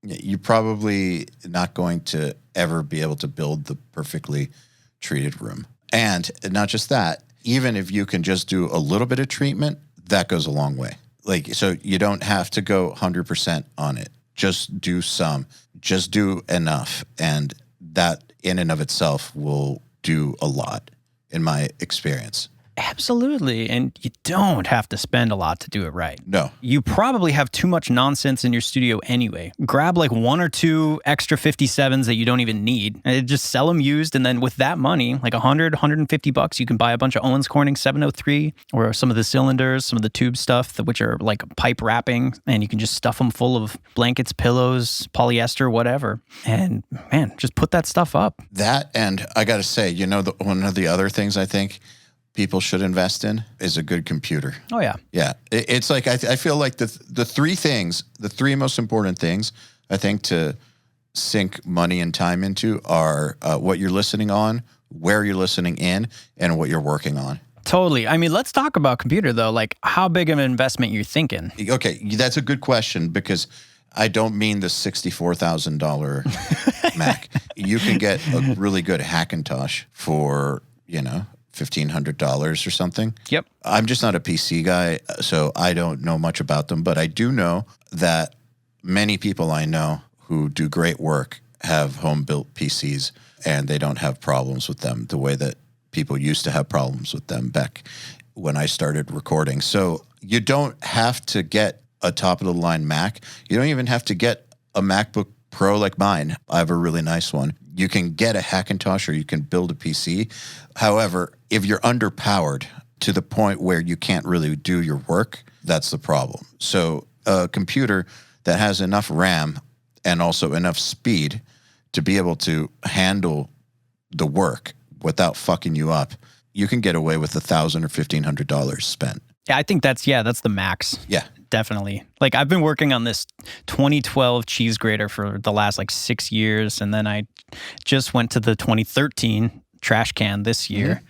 you're probably not going to ever be able to build the perfectly treated room. And not just that, even if you can just do a little bit of treatment, that goes a long way. Like, so you don't have to go 100% on it. Just do some, just do enough. And that in and of itself will do a lot in my experience. Absolutely. And you don't have to spend a lot to do it right. No. You probably have too much nonsense in your studio anyway. Grab like 1 or 2 extra 57s that you don't even need and just sell them used. And then with that money, like $100-$150, you can buy a bunch of Owens Corning 703 or some of the cylinders, some of the tube stuff, which are like pipe wrapping, and you can just stuff them full of blankets, pillows, polyester, whatever. And man, just put that stuff up. That, and I got to say, one of the other things I think people should invest in is a good computer. Oh, yeah. Yeah. It's like, I feel like the 3 most important things, I think, to sink money and time into are what you're listening on, where you're listening in, and what you're working on. Totally. I mean, let's talk about computer, though. Like, how big of an investment you're thinking? Okay, that's a good question, because I don't mean the $64,000 Mac. You can get a really good Hackintosh for, $1,500 or something. Yep. I'm just not a PC guy, so I don't know much about them, but I do know that many people I know who do great work have home-built PCs, and they don't have problems with them the way that people used to have problems with them back when I started recording. So you don't have to get a top-of-the-line Mac. You don't even have to get a MacBook Pro like mine. I have a really nice one. You can get a Hackintosh or you can build a PC. However, if you're underpowered to the point where you can't really do your work, that's the problem. So a computer that has enough RAM and also enough speed to be able to handle the work without fucking you up, you can get away with $1,000 or $1,500 spent. Yeah, I think that's the max. Yeah. Definitely. Like I've been working on this 2012 cheese grater for the last like 6 years. And then I just went to the 2013 trash can this year.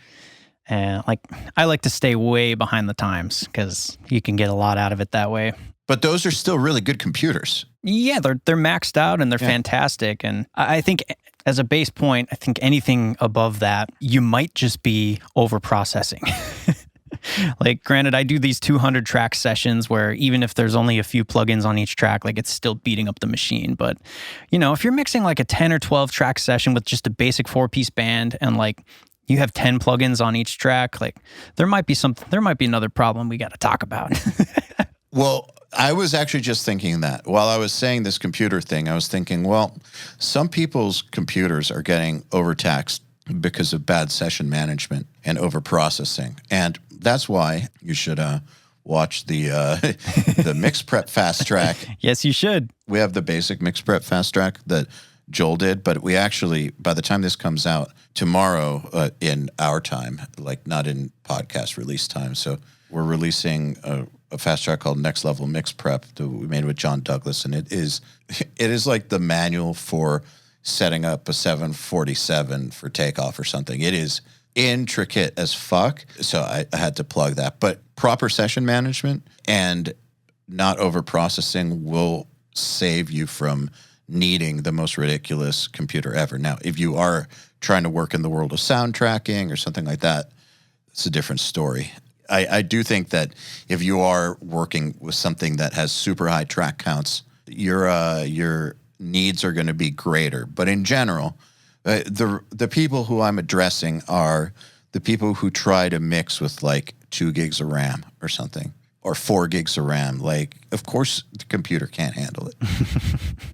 And like, I like to stay way behind the times because you can get a lot out of it that way. But those are still really good computers. Yeah, they're maxed out and they're fantastic. And I think as a base point, I think anything above that, you might just be over processing. Like, granted, I do these 200 track sessions where even if there's only a few plugins on each track, like it's still beating up the machine. But, you know, if you're mixing like a 10 or 12 track session with just a basic 4-piece band and like you have 10 plugins on each track, like there might be another problem we got to talk about. Well, I was actually just thinking that while I was saying this computer thing, I was thinking, well, some people's computers are getting overtaxed because of bad session management and overprocessing. And that's why you should watch the Mix Prep Fast Track. Yes, you should. We have the basic Mix Prep Fast Track that Joel did, but we actually, by the time this comes out tomorrow in our time, like not in podcast release time, so we're releasing a fast track called Next Level Mix Prep that we made with John Douglas, and it is like the manual for setting up a 747 for takeoff or something. It is intricate as fuck, so I had to plug that. But proper session management and not over processing will save you from needing the most ridiculous computer ever. Now, if you are trying to work in the world of sound tracking or something like that, it's a different story. I do think that if you are working with something that has super high track counts, your needs are going to be greater. But in general, the people who I'm addressing are the people who try to mix with like 2 gigs of RAM or something, or 4 gigs of RAM. Like, of course, the computer can't handle it.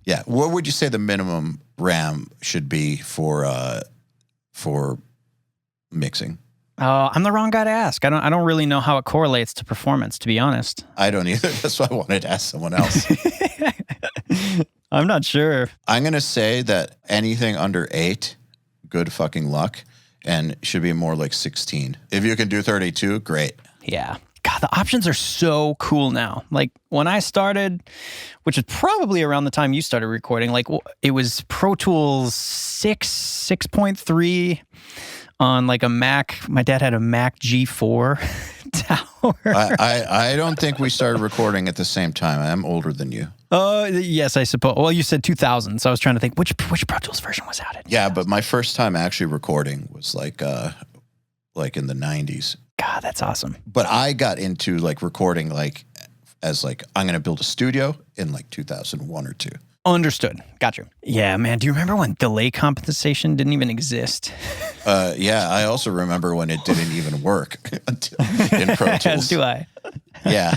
Yeah. What would you say the minimum RAM should be for mixing? I'm the wrong guy to ask. I don't really know how it correlates to performance, to be honest. I don't either. That's why I wanted to ask someone else. I'm not sure. I'm going to say that anything under 8, good fucking luck, and should be more like 16. If you can do 32, great. Yeah. God, the options are so cool now. Like when I started, which is probably around the time you started recording, like it was Pro Tools 6.3 on like a Mac. My dad had a Mac G4 tower. I don't think we started recording at the same time. I'm older than you. Yes, I suppose. Well, you said 2000, so I was trying to think which Pro Tools version was out. Yeah, but my first time actually recording was like in the 90s. God, that's awesome. But I got into like recording like as like I'm going to build a studio in like 2001 or 2. Understood. Got you. Yeah, man. Do you remember when delay compensation didn't even exist? Yeah, I also remember when it didn't even work in Pro Tools. As do I. Yeah.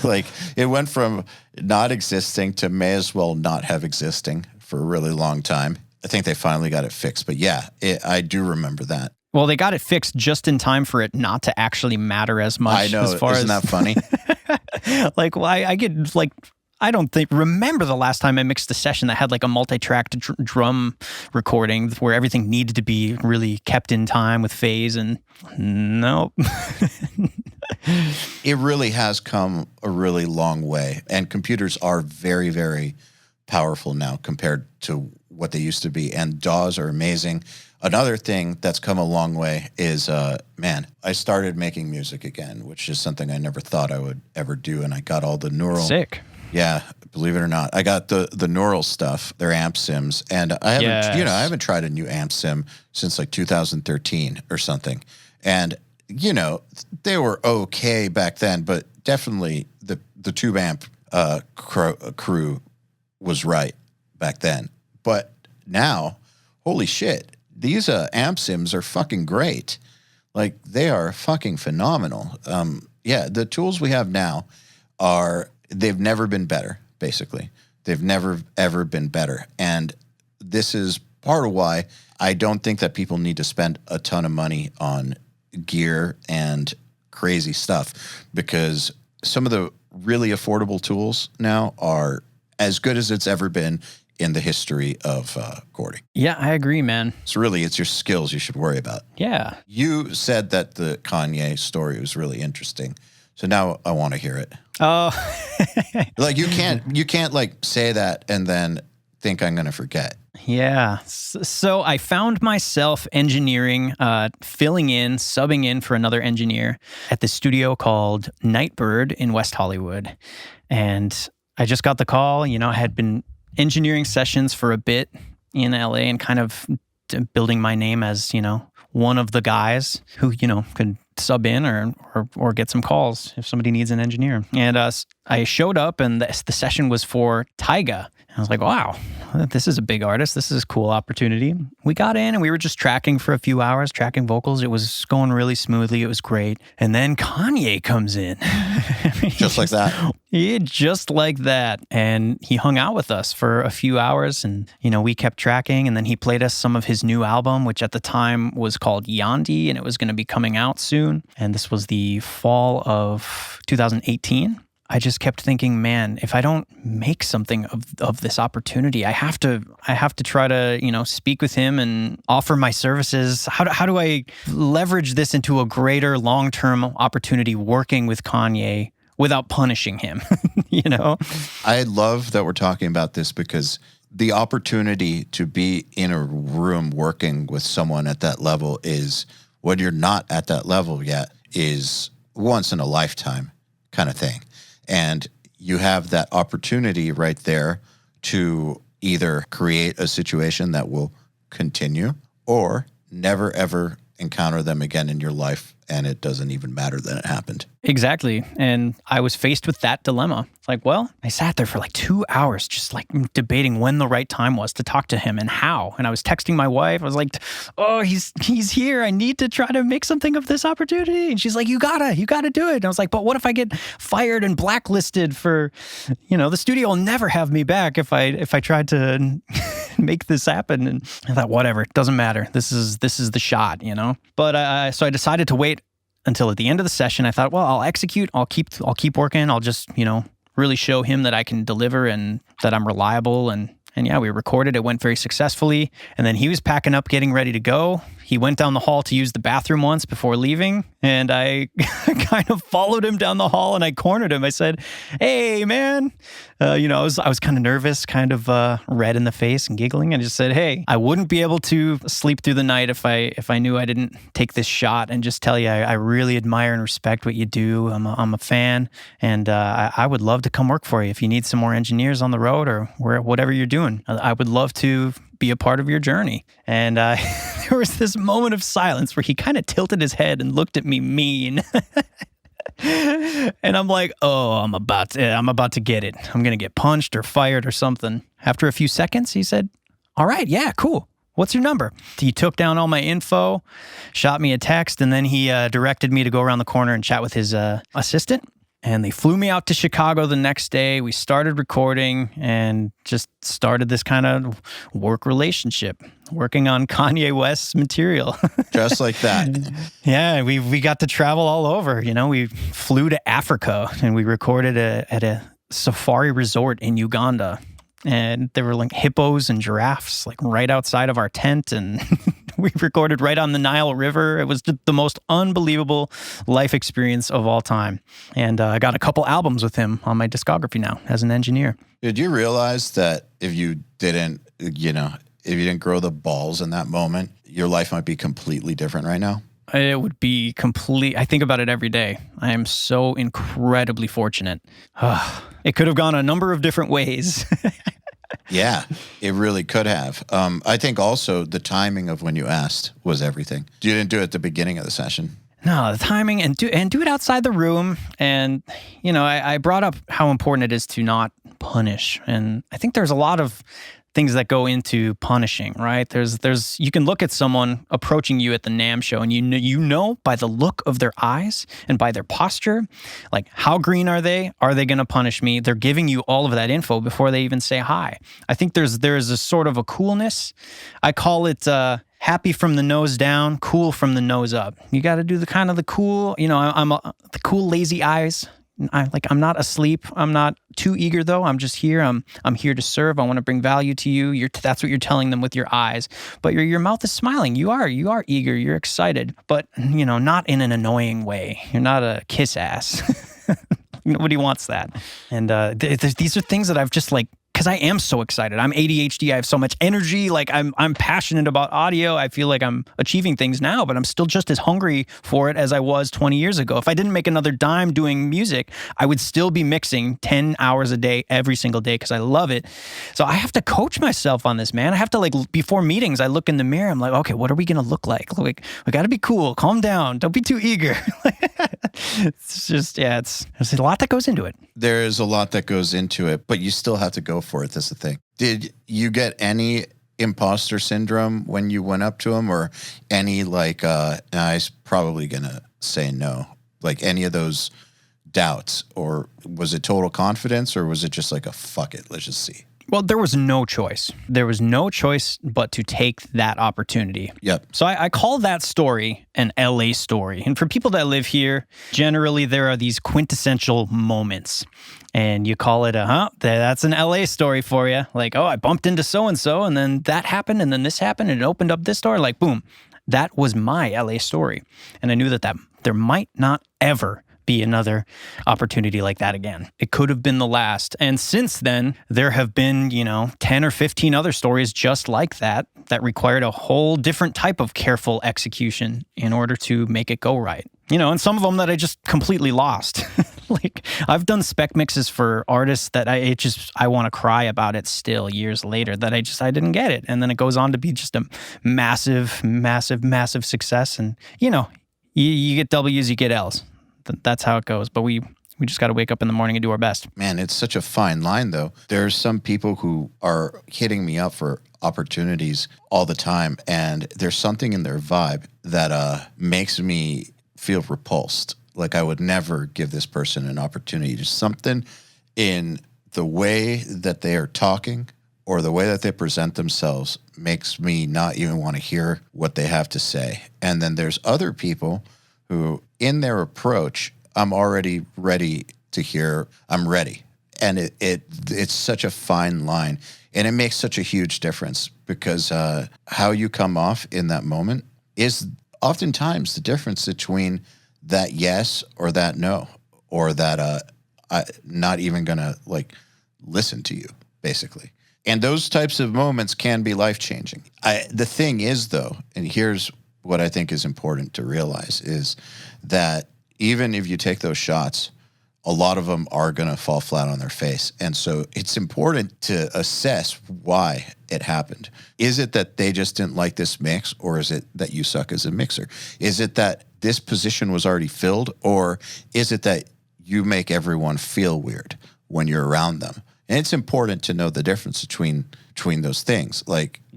Like it went from not existing to may as well not have existing for a really long time. I think they finally got it fixed. But yeah, I do remember that. Well, they got it fixed just in time for it not to actually matter as much. I know. As far Isn't that funny? Like, why I get like, I don't remember the last time I mixed a session that had like a multi-tracked drum recording where everything needed to be really kept in time with phase, and nope. It really has come a really long way, and computers are very, very powerful now compared to what they used to be, and DAWs are amazing. Another thing that's come a long way is, I started making music again, which is something I never thought I would ever do, and I got all the neural... Sick. Yeah, believe it or not, I got the neural stuff. They're amp sims, and I haven't tried a new amp sim since like 2013 or something. And they were okay back then, but definitely the tube amp crew was right back then. But now, holy shit, these amp sims are fucking great. Like they are fucking phenomenal. The tools we have now they've never been better, basically. They've never, ever been better. And this is part of why I don't think that people need to spend a ton of money on gear and crazy stuff, because some of the really affordable tools now are as good as it's ever been in the history of recording. Yeah, I agree, man. So really, it's your skills you should worry about. Yeah. You said that the Kanye story was really interesting. So now I want to hear it. Oh, Like you can't like say that and then think I'm going to forget. yeah. So I found myself engineering, subbing in for another engineer at the studio called Nightbird in West Hollywood. And I just got the call. I had been engineering sessions for a bit in LA and kind of building my name as, one of the guys who, could sub in or get some calls if somebody needs an engineer. And I showed up and the session was for Tyga. I was like, wow, this is a big artist. This is a cool opportunity. We got in and we were just tracking for a few hours, tracking vocals. It was going really smoothly. It was great. And then Kanye comes in. Just like that? Yeah, just like that. And he hung out with us for a few hours and, we kept tracking. And then he played us some of his new album, which at the time was called Yandi, and it was going to be coming out soon. And this was the fall of 2018. I just kept thinking, man, if I don't make something of this opportunity, I have to try to, speak with him and offer my services. How do I leverage this into a greater long-term opportunity working with Kanye without punishing him? I love that we're talking about this because the opportunity to be in a room working with someone at that level is, when you're not at that level yet, is once in a lifetime kind of thing. And you have that opportunity right there to either create a situation that will continue or never, ever encounter them again in your life, and it doesn't even matter that it happened. Exactly. And I was faced with that dilemma. It's like, well, I sat there for like 2 hours just like debating when the right time was to talk to him and how. And I was texting my wife. I was like, oh, he's here. I need to try to make something of this opportunity. And she's like, you gotta do it. And I was like, but what if I get fired and blacklisted for, the studio will never have me back if I tried to make this happen. And I thought, whatever, it doesn't matter. This is the shot, But so I decided to wait until at the end of the session. I thought, well, I'll execute. I'll keep working. I'll just, really show him that I can deliver and that I'm reliable. And yeah, we recorded. It went very successfully. And then he was packing up, getting ready to go. He went down the hall to use the bathroom once before leaving. And I kind of followed him down the hall and I cornered him. I said, hey, man. I was kind of nervous, kind of red in the face and giggling. And I just said, hey, I wouldn't be able to sleep through the night if I knew I didn't take this shot and just tell you I really admire and respect what you do. I'm a fan. And I would love to come work for you if you need some more engineers on the road or whatever you're doing. I would love to be a part of your journey. And there was this moment of silence where he kind of tilted his head and looked at me mean. And I'm like, oh, I'm about to get it. I'm going to get punched or fired or something. After a few seconds, he said, all right, yeah, cool. What's your number? He took down all my info, shot me a text, and then he directed me to go around the corner and chat with his assistant. And they flew me out to Chicago the next day. We started recording and just started this kind of work relationship, working on Kanye West's material. Just like that. Yeah, we got to travel all over. We flew to Africa and we recorded at a safari resort in Uganda. And there were like hippos and giraffes like right outside of our tent, and we recorded right on the Nile River. It was the most unbelievable life experience of all time. And I got a couple albums with him on my discography now as an engineer. Did you realize that if you didn't grow the balls in that moment, your life might be completely different right now? It would be complete. I think about it every day. I am so incredibly fortunate. It could have gone a number of different ways. Yeah, it really could have. I think also the timing of when you asked was everything. You didn't do it at the beginning of the session. No, the timing and do it outside the room. And, I brought up how important it is to not punish. And I think there's a lot of things that go into punishing, right? There's you can look at someone approaching you at the NAMM show and you know by the look of their eyes and by their posture, like how green are they? Are they going to punish me? They're giving you all of that info before they even say hi. I think there's a sort of a coolness. I call it happy from the nose down, cool from the nose up. You got to do the cool, I'm the cool lazy eyes. I'm not asleep. I'm not too eager though. I'm just here. I'm here to serve. I want to bring value to you. That's what you're telling them with your eyes. But your mouth is smiling. You are eager. You're excited. But not in an annoying way. You're not a kiss ass. Nobody wants that. And these are things that I've just because I am so excited. I'm ADHD. I have so much energy. I'm passionate about audio. I feel like I'm achieving things now, but I'm still just as hungry for it as I was 20 years ago. If I didn't make another dime doing music, I would still be mixing 10 hours a day every single day because I love it. So I have to coach myself on this, man. I have to before meetings, I look in the mirror. I'm like, okay, what are we going to look like? We got to be cool. Calm down. Don't be too eager. It's just, there's a lot that goes into it. There is a lot that goes into it, but you still have to go for it. That's the thing. Did you get any imposter syndrome when you went up to him, or any I was probably going to say no, any of those doubts, or was it total confidence, or was it just a fuck it, let's just see? Well, there was no choice. There was no choice but to take that opportunity. Yep. So I call that story an LA story. And for people that live here, generally there are these quintessential moments. And you call it that's an LA story for you. I bumped into so-and-so, and then that happened, and then this happened, and it opened up this door. Boom. That was my LA story. And I knew that there might not ever be another opportunity like that again. It could have been the last. And since then, there have been, 10 or 15 other stories just like that required a whole different type of careful execution in order to make it go right. And some of them that I just completely lost. I've done spec mixes for artists that I want to cry about it still years later, that I didn't get it. And then it goes on to be just a massive, massive, massive success. And, you get W's, you get L's. That's how it goes. But we just got to wake up in the morning and do our best. Man, it's such a fine line, though. There's some people who are hitting me up for opportunities all the time, and there's something in their vibe that makes me feel repulsed. I would never give this person an opportunity. Just something in the way that they are talking or the way that they present themselves makes me not even want to hear what they have to say. And then there's other people who, in their approach, I'm already ready to hear, I'm ready. And it's such a fine line. And it makes such a huge difference because how you come off in that moment is oftentimes the difference between that yes or that no, or that I'm not even going to listen to you, basically. And those types of moments can be life-changing. The thing is, though, and here's what I think is important to realize, is that even if you take those shots, a lot of them are going to fall flat on their face. And so it's important to assess why it happened. Is it that they just didn't like this mix, or is it that you suck as a mixer? Is it that this position was already filled, or is it that you make everyone feel weird when you're around them? And it's important to know the difference between those things.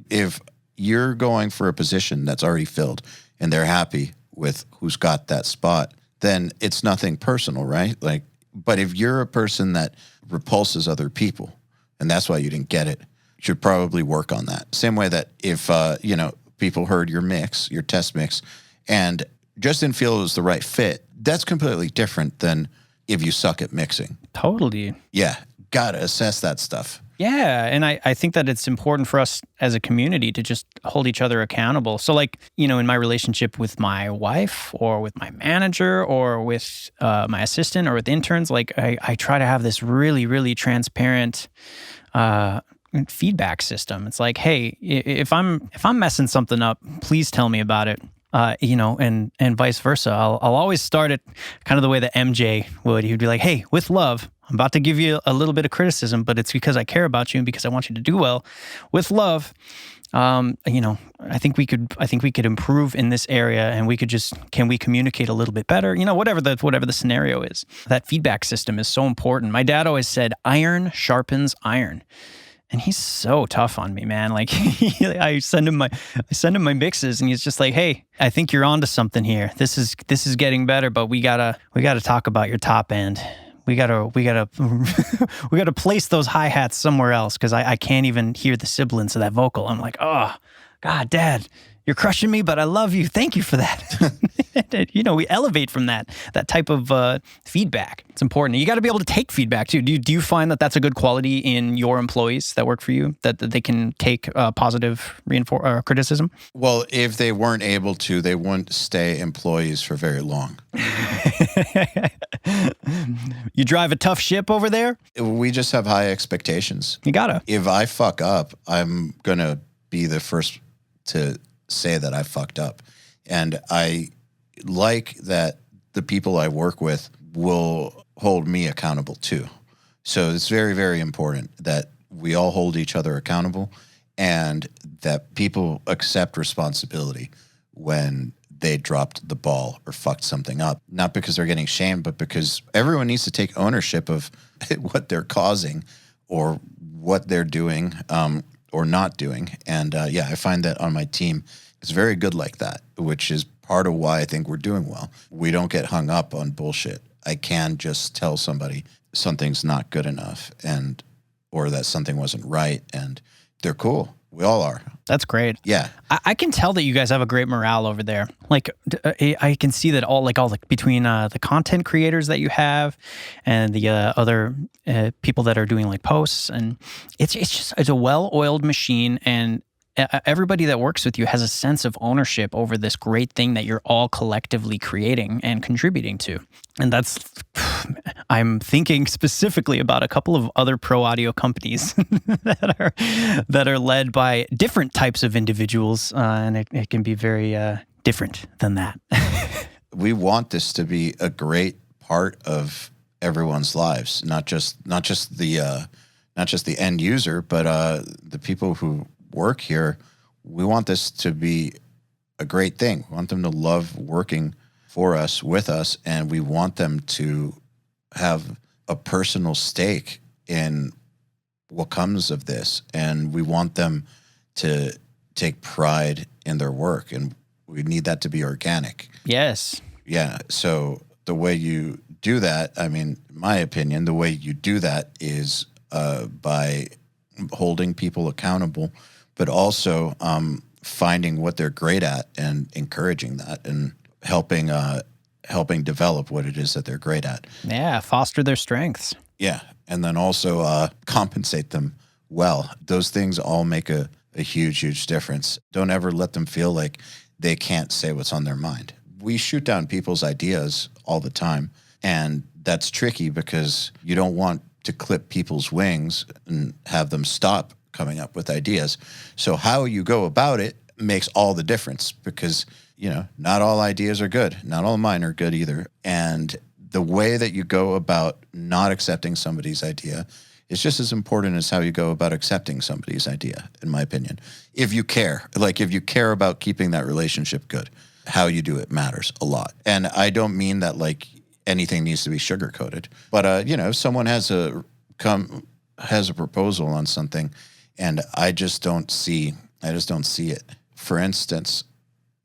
If you're going for a position that's already filled and they're happy with who's got that spot, then it's nothing personal, right? But if you're a person that repulses other people, and that's why you didn't get it, you should probably work on that. Same way that if, people heard your mix, your test mix, and just didn't feel it was the right fit, that's completely different than if you suck at mixing. Totally. Yeah, gotta assess that stuff. Yeah, and I think that it's important for us as a community to just hold each other accountable. So in my relationship with my wife or with my manager or with my assistant or with interns, I try to have this really, really transparent feedback system. It's hey, if I'm messing something up, please tell me about it. And vice versa. I'll always start it kind of the way that MJ would. He'd be like, hey, with love, I'm about to give you a little bit of criticism, but it's because I care about you and because I want you to do well. With love, I think we could improve in this area, and can we communicate a little bit better? Whatever the scenario is. That feedback system is so important. My dad always said, iron sharpens iron. And he's so tough on me, man. I send him my mixes, and he's just like, "Hey, I think you're onto something here. This is getting better, but we gotta talk about your top end. We gotta place those hi-hats somewhere else because I can't even hear the sibilance of that vocal." I'm like, "Oh, God, Dad, you're crushing me, but I love you. Thank you for that. We elevate from that type of feedback. It's important. You got to be able to take feedback too. Do you find that that's a good quality in your employees that work for you, that they can take positive criticism? Well, if they weren't able to, they wouldn't stay employees for very long. You drive a tough ship over there? We just have high expectations. You gotta. If I fuck up, I'm going to be the first to say that I fucked up. And I like that the people I work with will hold me accountable too. So it's very, very important that we all hold each other accountable and that people accept responsibility when they dropped the ball or fucked something up. Not because they're getting shamed, but because everyone needs to take ownership of what they're causing or what they're doing or not doing. And I find that on my team, it's very good like that, which is part of why I think we're doing well. We don't get hung up on bullshit. I can just tell somebody something's not good enough or that something wasn't right, and they're cool. We all are. That's great. Yeah. I can tell that you guys have a great morale over there. Like, I can see that all between the content creators that you have and the other people that are doing like posts, and it's a well-oiled machine, and everybody that works with you has a sense of ownership over this great thing that you're all collectively creating and contributing to. And I'm thinking specifically about a couple of other pro audio companies that are led by different types of individuals, and it can be very different than that. We want this to be a great part of everyone's lives, not just the end user, but the people who work here. We want this to be a great thing. We want them to love working for us, with us, and we want them to have a personal stake in what comes of this. And we want them to take pride in their work, and we need that to be organic. Yes. Yeah. So the way you do that, I mean, in my opinion, the way you do that is by holding people accountable, but also finding what they're great at and encouraging that and helping develop what it is that they're great at. Yeah, foster their strengths. Yeah, and then also compensate them well. Those things all make a huge, huge difference. Don't ever let them feel like they can't say what's on their mind. We shoot down people's ideas all the time, and that's tricky because you don't want to clip people's wings and have them stop coming up with ideas. So how you go about it makes all the difference because, not all ideas are good. Not all mine are good either. And the way that you go about not accepting somebody's idea is just as important as how you go about accepting somebody's idea, in my opinion. If you care about keeping that relationship good, how you do it matters a lot. And I don't mean that like anything needs to be sugar-coated, but if someone has a proposal on something and I just don't see it. For instance,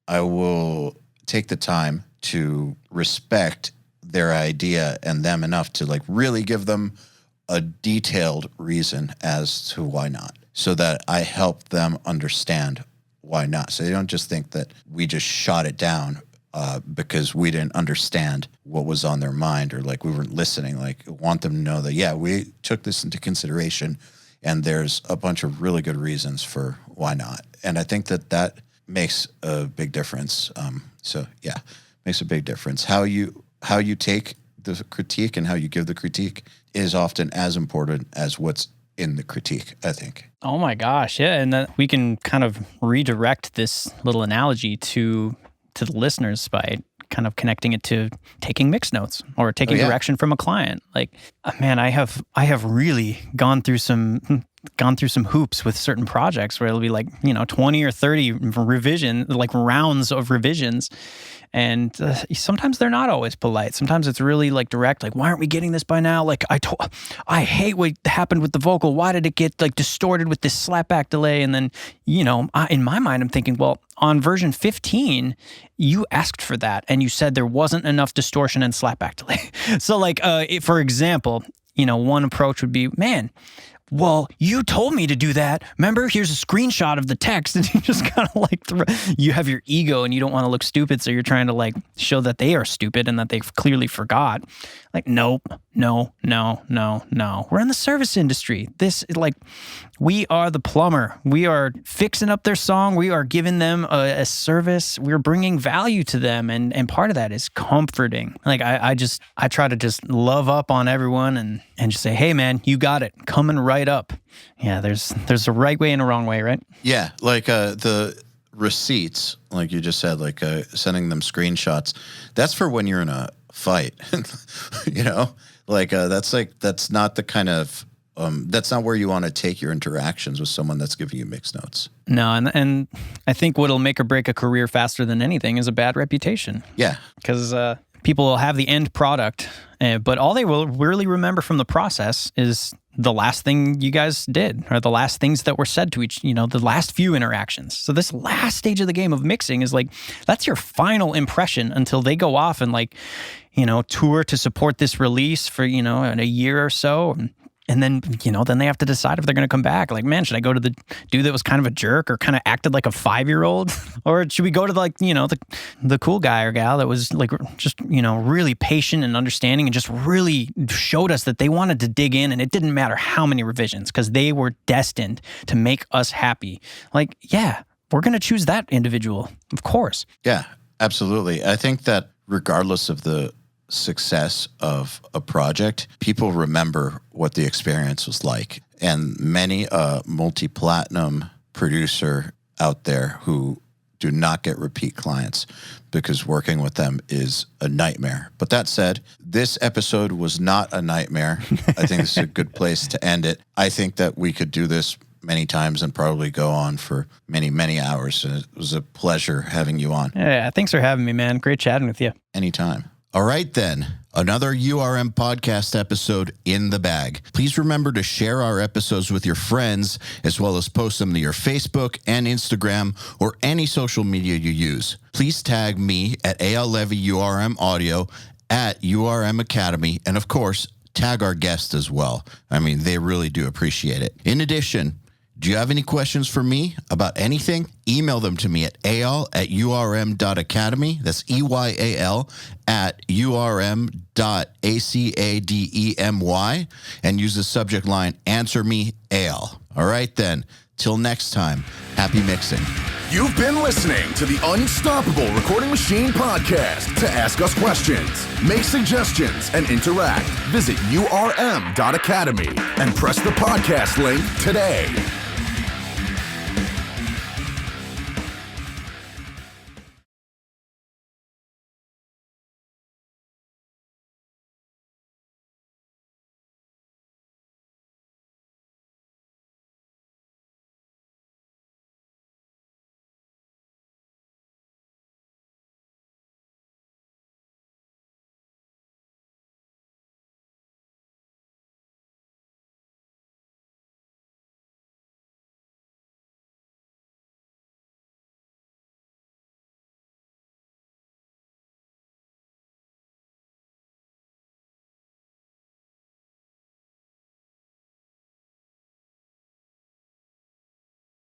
I will take the time to respect their idea and them enough to like really give them a detailed reason as to why not, so that I help them understand why not. So they don't just think that we just shot it down because we didn't understand what was on their mind or like we weren't listening. Like, I want them to know that, yeah, we took this into consideration and there's a bunch of really good reasons for why not. And I think that makes a big difference. Makes a big difference. How you take the critique and how you give the critique is often as important as what's in the critique, I think. Oh my gosh, yeah. And that we can kind of redirect this little analogy to the listeners by kind of connecting it to taking mixed notes or taking direction from a client. Like, man, I have really gone through some hoops with certain projects where it'll be like, 20 or 30 rounds of revisions. And sometimes they're not always polite. Sometimes it's really like direct, like, why aren't we getting this by now? Like, I hate what happened with the vocal. Why did it get like distorted with this slapback delay? And then, in my mind, I'm thinking, well, on version 15, you asked for that and you said there wasn't enough distortion and slapback delay. So like, for example, one approach would be, man, well, you told me to do that. Remember, here's a screenshot of the text. And you just kind of like, you have your ego and you don't want to look stupid. So you're trying to like show that they are stupid and that they've clearly forgot. Like, nope, no. We're in the service industry. This is like, we are the plumber. We are fixing up their song. We are giving them a service. We're bringing value to them. And part of that is comforting. Like, I try to just love up on everyone and just say, hey man, you got it. Coming right up. Yeah, there's a right way and a wrong way, right? Yeah, like the receipts, like you just said, like sending them screenshots. That's for when you're in a fight, you know, like that's not the kind of that's not where you want to take your interactions with someone that's giving you mixed notes. No, and I think what'll make or break a career faster than anything is a bad reputation. Yeah, because people will have the end product, but all they will really remember from the process is the last thing you guys did, or the last things that were said to each, the last few interactions. So this last stage of the game of mixing is like, that's your final impression until they go off and like, tour to support this release for, in a year or so. And then, then they have to decide if they're going to come back. Like, man, should I go to the dude that was kind of a jerk or kind of acted like a 5-year-old? Or should we go to like, the cool guy or gal that was like just, really patient and understanding and just really showed us that they wanted to dig in and it didn't matter how many revisions because they were destined to make us happy. Like, yeah, we're going to choose that individual, of course. Yeah, absolutely. I think that regardless of the success of a project, people remember what the experience was like. And many multi-platinum producer out there who do not get repeat clients because working with them is a nightmare. But that said, this episode was not a nightmare. I think this is a good place to end it. I think that we could do this many times and probably go on for many, many hours. And it was a pleasure having you on. Yeah, thanks for having me, man. Great chatting with you. Anytime. All right, then. Another URM podcast episode in the bag. Please remember to share our episodes with your friends, as well as post them to your Facebook and Instagram or any social media you use. Please tag me at EYAL Levy URM Audio at URM Academy, and of course, tag our guests as well. I mean, they really do appreciate it. In addition, do you have any questions for me about anything? Email them to me at eyal@urm.academy. That's EYAL @urm.academy, and use the subject line, Answer Me, EYAL. All right, then. Till next time, happy mixing. You've been listening to the Unstoppable Recording Machine podcast. To ask us questions, make suggestions, and interact, visit urm.academy and press the podcast link today.